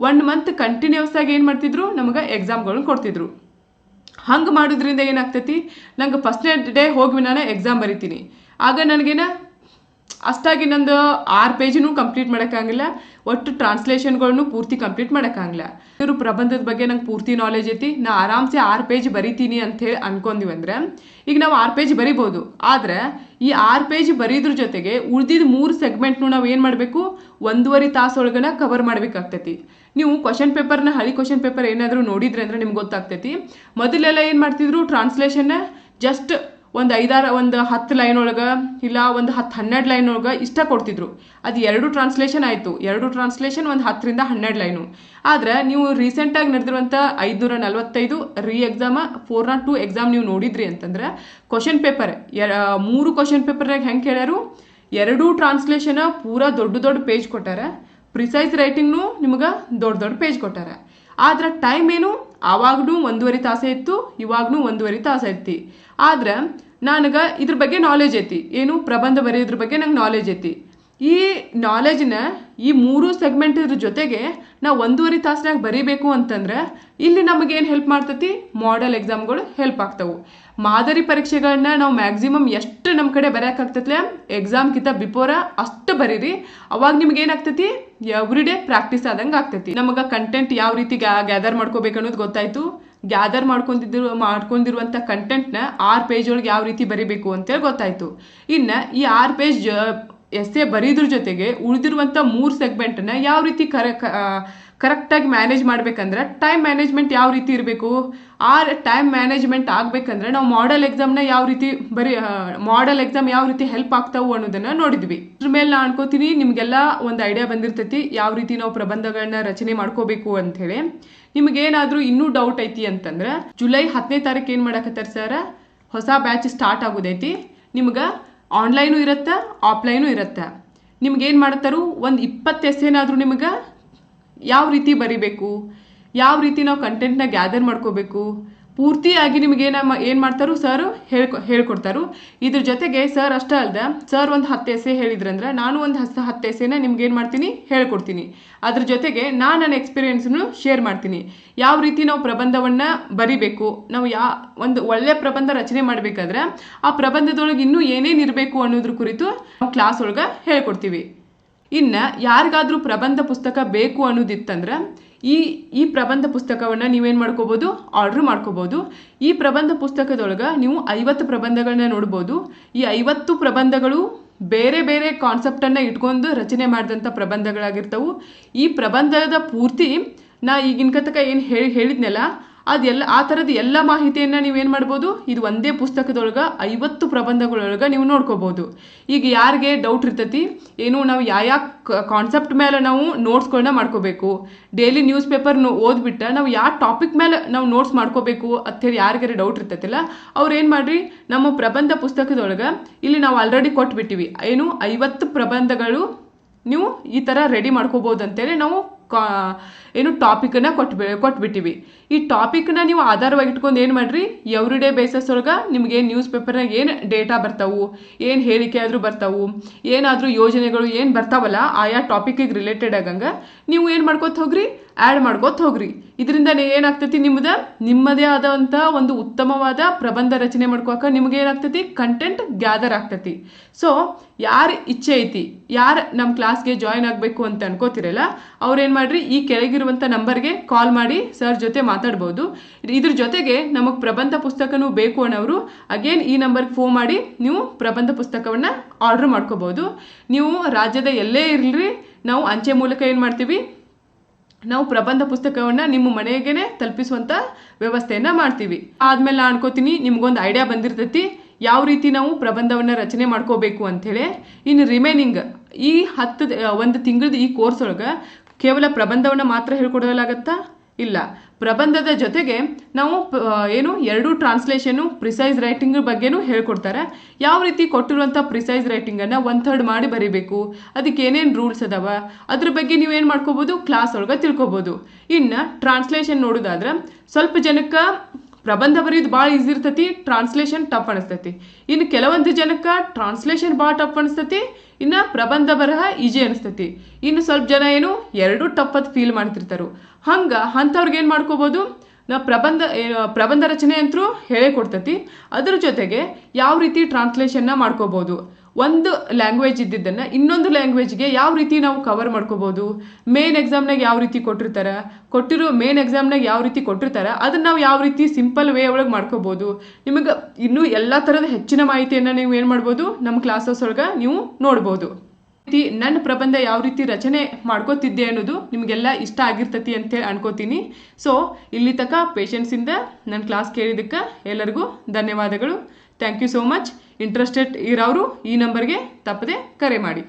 1 ಮಂತ್ ಕಂಟಿನ್ಯೂಸ್ ಆಗಿ ಏನು ಮಾಡ್ತಿದ್ರು, ನಮಗೆ ಎಕ್ಸಾಮ್ಗಳನ್ನ ಕೊಡ್ತಿದ್ರು. ಹಂಗೆ ಮಾಡೋದ್ರಿಂದ ಏನಾಗ್ತೈತಿ, ನಂಗೆ ಫಸ್ಟ್ನೇ ಡೇ ಹೋಗಿ ನಾನು ಎಕ್ಸಾಮ್ ಬರಿತೀನಿ. ಆಗ ನನಗೇನ ಅಷ್ಟಾಗಿ ನಂದು 6 ಪೇಜನ್ನು ಕಂಪ್ಲೀಟ್ ಮಾಡೋಕ್ಕಾಗಿಲ್ಲ, ಒಟ್ಟು ಟ್ರಾನ್ಸ್ಲೇಷನ್ಗಳನ್ನು ಪೂರ್ತಿ ಕಂಪ್ಲೀಟ್ ಮಾಡೋಕ್ಕಾಗಿಲ್ಲ. ಇವರು ಪ್ರಬಂಧದ ಬಗ್ಗೆ ನಂಗೆ ಪೂರ್ತಿ ನಾಲೆಜ್ ಐತಿ, ನಾ ಆರಾಮ್ಸೆ 6 ಪೇಜ್ ಬರಿತೀನಿ ಅಂಥೇಳಿ ಅನ್ಕೊಂಡಿವಂದ್ರೆ ಈಗ ನಾವು 6 ಪೇಜ್ ಬರಿಬೋದು. ಆದರೆ ಈ 6 ಪೇಜ್ ಬರೀದ್ರ ಜೊತೆಗೆ ಉಳಿದಿದ್ದು 3 ಸೆಗ್ಮೆಂಟ್ನು ನಾವು ಏನು ಮಾಡಬೇಕು, 1.5 ತಾಸೊಳಗನ ಕವರ್ ಮಾಡಬೇಕಾಗ್ತೈತಿ. ನೀವು ಕ್ವಶನ್ ಪೇಪರ್ನ, ಹಳಿ ಕ್ವಶನ್ ಪೇಪರ್ ಏನಾದರೂ ನೋಡಿದ್ರೆ ಅಂದ್ರೆ ನಿಮ್ಗೆ ಗೊತ್ತಾಗ್ತೈತಿ. ಮೊದಲೆಲ್ಲ ಏನು ಮಾಡ್ತಿದ್ರು, ಟ್ರಾನ್ಸ್ಲೇಷನ್ನ ಜಸ್ಟ್ ಒಂದು 10 ಲೈನ್ ಒಳಗೆ ಇಲ್ಲ ಒಂದು 10-12 ಲೈನ್ ಒಳಗೆ ಇಷ್ಟ ಕೊಡ್ತಿದ್ರು. ಅದು 2 ಟ್ರಾನ್ಸ್ಲೇಷನ್ ಆಯಿತು, 2 ಟ್ರಾನ್ಸ್ಲೇಷನ್ ಒಂದು 10ರಿಂದ 12 ಲೈನು. ಆದರೆ ನೀವು ರೀಸೆಂಟಾಗಿ ನಡೆದಿರುವಂಥ 545 ರೀ ಎಕ್ಸಾಮ 402 ಎಕ್ಸಾಮ್ ನೀವು ನೋಡಿದ್ರಿ ಅಂತಂದ್ರೆ, ಕ್ವಶನ್ ಪೇಪರ್ 3 ಕ್ವಶನ್ ಪೇಪರ್ನಾಗ ಹೆಂಗೆ ಕೇಳ್ಯಾರು, 2 ಟ್ರಾನ್ಸ್ಲೇಷನ್ ಪೂರಾ ದೊಡ್ಡ ಪೇಜ್ ಕೊಟ್ಟಾರ, ಪ್ರಿಸೈಸ್ ರೈಟಿಂಗ್ನು ನಿಮ್ಗೆ ದೊಡ್ಡ ಪೇಜ್ ಕೊಟ್ಟಾರ. ಆದ್ರೆ ಟೈಮ್ ಏನು, ಆವಾಗ್ನೂ 1.5 ತಾಸೇ ಇತ್ತು, ಇವಾಗ್ನೂ 1.5 ತಾಸು ಐತಿ. ಆದ್ರೆ ನನಗೆ ಇದ್ರ ಬಗ್ಗೆ ನಾಲೆಜ್ ಐತಿ, ಏನು ಪ್ರಬಂಧ ಬರೆಯೋದ್ರ ಬಗ್ಗೆ ನಂಗೆ ನಾಲೆಜ್ ಐತಿ. ಈ ನಾಲೆಜ್ನ ಈ 3 ಸೆಗ್ಮೆಂಟ್ ಇದ್ರ ಜೊತೆಗೆ ನಾವು 1.5 ತಾಸ್ನಾಗ ಬರೀಬೇಕು ಅಂತಂದ್ರೆ ಇಲ್ಲಿ ನಮಗೇನು ಹೆಲ್ಪ್ ಮಾಡ್ತೈತಿ, ಮಾಡೆಲ್ ಎಕ್ಸಾಮ್ಗಳು ಹೆಲ್ಪ್ ಆಗ್ತಾವು. ಮಾದರಿ ಪರೀಕ್ಷೆಗಳನ್ನ ನಾವು ಮ್ಯಾಕ್ಸಿಮಮ್ ಎಷ್ಟು ನಮ್ಮ ಕಡೆ ಬರೆಯೋಕ್ಕಾಗ್ತೈತ್ಲೆ, ಎಕ್ಸಾಮ್ಗಿಂತ ಬಿಫೋರ ಅಷ್ಟು ಬರೀರಿ. ಅವಾಗ ನಿಮ್ಗೆ ಏನಾಗ್ತೈತಿ, ಎವ್ರಿ ಡೇ ಪ್ರಾಕ್ಟೀಸ್ ಆದಂಗೆ ಆಗ್ತೈತಿ. ನಮಗೆ ಕಂಟೆಂಟ್ ಯಾವ ರೀತಿ ಗ್ಯಾದರ್ ಮಾಡ್ಕೋಬೇಕು ಅನ್ನೋದು ಗೊತ್ತಾಯ್ತು. ಗ್ಯಾದರ್ ಮಾಡ್ಕೊಂಡಿರುವಂಥ ಕಂಟೆಂಟ್ನ 6 ಪೇಜ್ ಒಳಗೆ ಯಾವ ರೀತಿ ಬರೀಬೇಕು ಅಂತೇಳಿ ಗೊತ್ತಾಯ್ತು. ಇನ್ನು ಈ 6 ಪೇಜ್ ಎಸ್ಸೆ ಬರೀದ್ರ ಜೊತೆಗೆ ಉಳಿದಿರುವಂಥ 3 ಸೆಗ್ಮೆಂಟನ್ನ ಯಾವ ರೀತಿ ಕರೆಕ್ಟಾಗಿ ಮ್ಯಾನೇಜ್ ಮಾಡ್ಬೇಕಂದ್ರೆ, ಟೈಮ್ ಮ್ಯಾನೇಜ್ಮೆಂಟ್ ಯಾವ ರೀತಿ ಇರಬೇಕು, ಆ ಟೈಮ್ ಮ್ಯಾನೇಜ್ಮೆಂಟ್ ಆಗಬೇಕಂದ್ರೆ ನಾವು ಮಾಡೆಲ್ ಎಕ್ಸಾಮ್ನ ಯಾವ ರೀತಿ ಮಾಡೆಲ್ ಎಕ್ಸಾಮ್ ಯಾವ ರೀತಿ ಹೆಲ್ಪ್ ಆಗ್ತಾವು ಅನ್ನೋದನ್ನ ನೋಡಿದ್ವಿ. ಇದ್ರ ಮೇಲೆ ನಾನು ಅನ್ಕೋತೀನಿ ನಿಮಗೆಲ್ಲ ಒಂದು ಐಡಿಯಾ ಬಂದಿರ್ತೈತಿ ಯಾವ ರೀತಿ ನಾವು ಪ್ರಬಂಧಗಳನ್ನ ರಚನೆ ಮಾಡ್ಕೋಬೇಕು ಅಂಥೇಳಿ. ನಿಮಗೇನಾದರೂ ಇನ್ನೂ ಡೌಟ್ ಐತಿ ಅಂತಂದ್ರೆ, ಜುಲೈ 10ನೇ ತಾರೀಕು ಏನು ಮಾಡಕತ್ತಾರ ಸರ್, ಹೊಸ ಬ್ಯಾಚ್ ಸ್ಟಾರ್ಟ್ ಆಗೋದೈತಿ. ನಿಮ್ಗೆ ಆನ್ಲೈನು ಇರುತ್ತೆ, ಆಫ್ಲೈನು ಇರುತ್ತೆ. ನಿಮ್ಗೇನು ಮಾಡ್ತಾರು, ಒಂದು 20 ಎಸ್ಸೇನಾದರೂ ನಿಮ್ಗೆ ಯಾವ ರೀತಿ ಬರಿಬೇಕು, ಯಾವ ರೀತಿ ನಾವು ಕಂಟೆಂಟ್ನ ಗ್ಯಾದರ್ ಮಾಡ್ಕೋಬೇಕು, ಪೂರ್ತಿಯಾಗಿ ನಿಮಗೆ ಏನು ಮಾಡ್ತಾರೋ ಸರ್ ಹೇಳ್ಕೊಡ್ತಾರೋ. ಇದ್ರ ಜೊತೆಗೆ ಸರ್ ಅಷ್ಟೇ ಅಲ್ಲದೆ, ಸರ್ ಒಂದು 10 ಎಸ್ಸೆ ಹೇಳಿದ್ರಂದ್ರೆ ನಾನು ಒಂದು 10 ಎಸ್ಸೆನ ನಿಮ್ಗೆ ಏನು ಮಾಡ್ತೀನಿ, ಹೇಳ್ಕೊಡ್ತೀನಿ. ಅದ್ರ ಜೊತೆಗೆ ನಾನು ನನ್ನ ಎಕ್ಸ್ಪೀರಿಯೆನ್ಸ್ನು ಶೇರ್ ಮಾಡ್ತೀನಿ. ಯಾವ ರೀತಿ ನಾವು ಪ್ರಬಂಧವನ್ನು ಬರಿಬೇಕು, ನಾವು ಒಂದು ಒಳ್ಳೆ ಪ್ರಬಂಧ ರಚನೆ ಮಾಡಬೇಕಾದ್ರೆ ಆ ಪ್ರಬಂಧದೊಳಗೆ ಇನ್ನೂ ಏನೇನು ಇರಬೇಕು ಅನ್ನೋದ್ರ ಕುರಿತು ನಾವು ಕ್ಲಾಸ್ ಒಳಗೆ ಹೇಳ್ಕೊಡ್ತೀವಿ. ಇನ್ನು ಯಾರಿಗಾದರೂ ಪ್ರಬಂಧ ಪುಸ್ತಕ ಬೇಕು ಅನ್ನೋದಿತ್ತಂದ್ರೆ ಈ ಪ್ರಬಂಧ ಪುಸ್ತಕವನ್ನು ನೀವೇನು ಮಾಡ್ಕೋಬೋದು, ಆರ್ಡ್ರ್ ಮಾಡ್ಕೋಬೋದು. ಈ ಪ್ರಬಂಧ ಪುಸ್ತಕದೊಳಗೆ ನೀವು 50 ಪ್ರಬಂಧಗಳನ್ನ ನೋಡ್ಬೋದು. ಈ 50 ಪ್ರಬಂಧಗಳು ಬೇರೆ ಬೇರೆ ಕಾನ್ಸೆಪ್ಟನ್ನು ಇಟ್ಕೊಂಡು ರಚನೆ ಮಾಡಿದಂಥ ಪ್ರಬಂಧಗಳಾಗಿರ್ತವೆ. ಈ ಪ್ರಬಂಧದ ಪೂರ್ತಿ ನಾ ಈಗಿನ ತನಕ ಏನು ಹೇಳಿದ್ನಲ್ಲ ಅದೆಲ್ಲ ಆ ಥರದ ಎಲ್ಲ ಮಾಹಿತಿಯನ್ನು ನೀವೇನು ಮಾಡ್ಬೋದು, ಇದು ಒಂದೇ ಪುಸ್ತಕದೊಳಗೆ 50 ಪ್ರಬಂಧಗಳೊಳಗೆ ನೀವು ನೋಡ್ಕೋಬೋದು. ಈಗ ಯಾರಿಗೆ ಡೌಟ್ ಇರ್ತೈತಿ, ಏನು ನಾವು ಯಾವ ಕಾನ್ಸೆಪ್ಟ್ ಮೇಲೆ ನಾವು ನೋಟ್ಸ್ಗಳನ್ನ ಮಾಡ್ಕೋಬೇಕು, ಡೈಲಿ ನ್ಯೂಸ್ ಪೇಪರ್ ಓದ್ಬಿಟ್ಟು ನಾವು ಯಾವ ಟಾಪಿಕ್ ಮೇಲೆ ನಾವು ನೋಟ್ಸ್ ಮಾಡ್ಕೋಬೇಕು ಅಂಥೇಳಿ ಯಾರಿಗಾರ ಡೌಟ್ ಇರ್ತೈತಿಲ್ಲ, ಅವ್ರು ಏನು ಮಾಡಿರಿ, ನಮ್ಮ ಪ್ರಬಂಧ ಪುಸ್ತಕದೊಳಗೆ ಇಲ್ಲಿ ನಾವು ಆಲ್ರೆಡಿ ಕೊಟ್ಬಿಟ್ಟಿವಿ, ಏನು 50 ಪ್ರಬಂಧಗಳು ನೀವು ಈ ಥರ ರೆಡಿ ಮಾಡ್ಕೋಬೋದು ಅಂತೇಳಿ ನಾವು ಏನು ಟಾಪಿಕನ್ನು ಕೊಟ್ಬಿಟ್ಟಿವಿ. ಈ ಟಾಪಿಕ್ನ ನೀವು ಆಧಾರವಾಗಿ ಇಟ್ಕೊಂಡು ಏನು ಮಾಡಿರಿ, ಎವ್ರಿ ಡೇ ಬೇಸಸ್ ಒಳಗೆ ನಿಮ್ಗೆ ಏನು ನ್ಯೂಸ್ ಪೇಪರ್ನಾಗ ಏನು ಡೇಟಾ ಬರ್ತಾವು, ಏನು ಹೇಳಿಕೆ ಆದರೂ ಬರ್ತಾವು, ಏನಾದರೂ ಯೋಜನೆಗಳು ಏನು ಬರ್ತಾವಲ್ಲ ಆಯಾ ಟಾಪಿಕಿಗೆ ರಿಲೇಟೆಡ್ ಆಗಂಗೆ ನೀವು ಏನು ಮಾಡ್ಕೋತ ಹೋಗ್ರಿ, ಆ್ಯಡ್ ಮಾಡ್ಕೋತ ಹೋಗ್ರಿ. ಇದರಿಂದ ಏನಾಗ್ತೈತಿ, ನಿಮ್ಮದೇ ಆದಂಥ ಒಂದು ಉತ್ತಮವಾದ ಪ್ರಬಂಧ ರಚನೆ ಮಾಡ್ಕೋಕೆ ನಿಮ್ಗೆ ಏನಾಗ್ತೈತಿ, ಕಂಟೆಂಟ್ ಗ್ಯಾದರ್ ಆಗ್ತೈತಿ. ಸೊ ಯಾರು ಇಚ್ಛೆ ಐತಿ, ಯಾರು ನಮ್ಮ ಕ್ಲಾಸ್ಗೆ ಜಾಯ್ನ್ ಆಗಬೇಕು ಅಂತ ಅನ್ಕೋತಿರಲ್ಲ, ಅವ್ರೇನು ಮಾಡಿರಿ, ಈ ಕೆಳಗಿರುವಂಥ ನಂಬರ್ಗೆ ಕಾಲ್ ಮಾಡಿ ಸರ್ ಜೊತೆ ಮಾತಾಡ್ಬೋದು. ಇದ್ರ ಜೊತೆಗೆ ನಮಗೆ ಪ್ರಬಂಧ ಪುಸ್ತಕನೂ ಬೇಕು ಅನ್ನೋರು ಅಗೇನ್ ಈ ನಂಬರ್ಗೆ ಫೋನ್ ಮಾಡಿ ನೀವು ಪ್ರಬಂಧ ಪುಸ್ತಕವನ್ನು ಆರ್ಡ್ರ್ ಮಾಡ್ಕೋಬೋದು. ನೀವು ರಾಜ್ಯದ ಎಲ್ಲೇ ಇರಲಿ, ನಾವು ಅಂಚೆ ಮೂಲಕ ಏನು ಮಾಡ್ತೀವಿ, ನಾವು ಪ್ರಬಂಧ ಪುಸ್ತಕವನ್ನು ನಿಮ್ಮ ಮನೆಗೇನೆ ತಲುಪಿಸುವಂಥ ವ್ಯವಸ್ಥೆಯನ್ನು ಮಾಡ್ತೀವಿ. ಆದಮೇಲೆ ನಾನು ಅನ್ಕೋತೀನಿ ನಿಮ್ಗೊಂದು ಐಡಿಯಾ ಬಂದಿರ್ತೈತಿ ಯಾವ ರೀತಿ ನಾವು ಪ್ರಬಂಧವನ್ನು ರಚನೆ ಮಾಡ್ಕೋಬೇಕು ಅಂಥೇಳಿ. ಇನ್ನು ರಿಮೈನಿಂಗ್ ಈ 1 ತಿಂಗಳದ ಈ ಕೋರ್ಸ್ ಒಳಗೆ ಕೇವಲ ಪ್ರಬಂಧವನ್ನು ಮಾತ್ರ ಹೇಳ್ಕೊಡಲಾಗತ್ತಾ? ಇಲ್ಲ, ಪ್ರಬಂಧದ ಜೊತೆಗೆ ನಾವು 2 ಟ್ರಾನ್ಸ್ಲೇಷನು ಪ್ರಿಸೈಸ್ ರೈಟಿಂಗ್ ಬಗ್ಗೆನೂ ಹೇಳ್ಕೊಡ್ತಾರೆ. ಯಾವ ರೀತಿ ಕೊಟ್ಟಿರುವಂಥ ಪ್ರಿಸೈಸ್ ರೈಟಿಂಗನ್ನು 1/3 ಮಾಡಿ ಬರೀಬೇಕು, ಅದಕ್ಕೆ ಏನೇನು ರೂಲ್ಸ್ ಅದಾವ ಅದ್ರ ಬಗ್ಗೆ ನೀವೇನು ಮಾಡ್ಕೋಬೋದು, ಕ್ಲಾಸ್ ಒಳಗೆ ತಿಳ್ಕೊಬೋದು. ಇನ್ನು ಟ್ರಾನ್ಸ್ಲೇಷನ್ ನೋಡೋದಾದ್ರೆ ಸ್ವಲ್ಪ ಜನಕ್ಕೆ ಪ್ರಬಂಧ ಬರೆಯೋದು ಭಾಳ ಈಸಿ ಇರ್ತೈತಿ, ಟ್ರಾನ್ಸ್ಲೇಷನ್ ಟಫ್ ಅನಿಸ್ತೈತಿ. ಇನ್ನು ಕೆಲವೊಂದು ಜನಕ್ಕೆ ಟ್ರಾನ್ಸ್ಲೇಷನ್ ಭಾಳ ಟಫ್ ಅನಿಸ್ತೈತಿ, ಇನ್ನು ಪ್ರಬಂಧ ಬರಹ ಈಜಿ ಅನಿಸ್ತೈತಿ. ಇನ್ನು ಸ್ವಲ್ಪ ಜನ ಎರಡೂ ಟಫ್ ಅಂತ ಫೀಲ್ ಮಾಡ್ತಿರ್ತಾರೆ. ಅಂಥವ್ರಿಗೆ ಏನು ಮಾಡ್ಕೋಬೋದು, ನಾವು ಪ್ರಬಂಧ ರಚನೆ ಅಂತೂ ಹೇಳೇ ಕೊಡ್ತೈತಿ. ಅದ್ರ ಜೊತೆಗೆ ಯಾವ ರೀತಿ ಟ್ರಾನ್ಸ್ಲೇಷನ್ನ ಮಾಡ್ಕೋಬೋದು, ಒಂದು ಲ್ಯಾಂಗ್ವೇಜ್ ಇದ್ದಿದ್ದನ್ನು ಇನ್ನೊಂದು ಲ್ಯಾಂಗ್ವೇಜ್ಗೆ ಯಾವ ರೀತಿ ನಾವು ಕವರ್ ಮಾಡ್ಕೋಬೋದು, ಮೇನ್ ಎಕ್ಸಾಮ್ನಾಗ ಯಾವ ರೀತಿ ಮೇನ್ ಎಕ್ಸಾಮ್ನಾಗ ಯಾವ ರೀತಿ ಕೊಟ್ಟಿರ್ತಾರೆ ಅದನ್ನು ನಾವು ಯಾವ ರೀತಿ ಸಿಂಪಲ್ ವೇ ಒಳಗೆ ಮಾಡ್ಕೋಬೋದು. ನಿಮಗೆ ಇನ್ನೂ ಎಲ್ಲ ಥರದ ಹೆಚ್ಚಿನ ಮಾಹಿತಿಯನ್ನು ನೀವು ಏನು ಮಾಡ್ಬೋದು, ನಮ್ಮ ಕ್ಲಾಸಸ್ ಒಳಗೆ ನೀವು ನೋಡ್ಬೋದು. ನನ್ನ ಪ್ರಬಂಧ ಯಾವ ರೀತಿ ರಚನೆ ಮಾಡ್ಕೋತಿದ್ದೆ ಅನ್ನೋದು ನಿಮಗೆಲ್ಲ ಇಷ್ಟ ಆಗಿರ್ತೈತಿ ಅಂತೇಳಿ ಅನ್ಕೋತೀನಿ. ಸೊ ಇಲ್ಲಿ ತನಕ ಪೇಷನ್ಸಿಂದ ನನ್ನ ಕ್ಲಾಸ್ ಕೇಳಿದ್ದಕ್ಕೆ ಎಲ್ಲರಿಗೂ ಧನ್ಯವಾದಗಳು. Thank you so much. Interested ಇರೋರು ಈ ನಂಬರ್ಗೆ ತಪ್ಪದೆ ಕರೆ ಮಾಡಿ.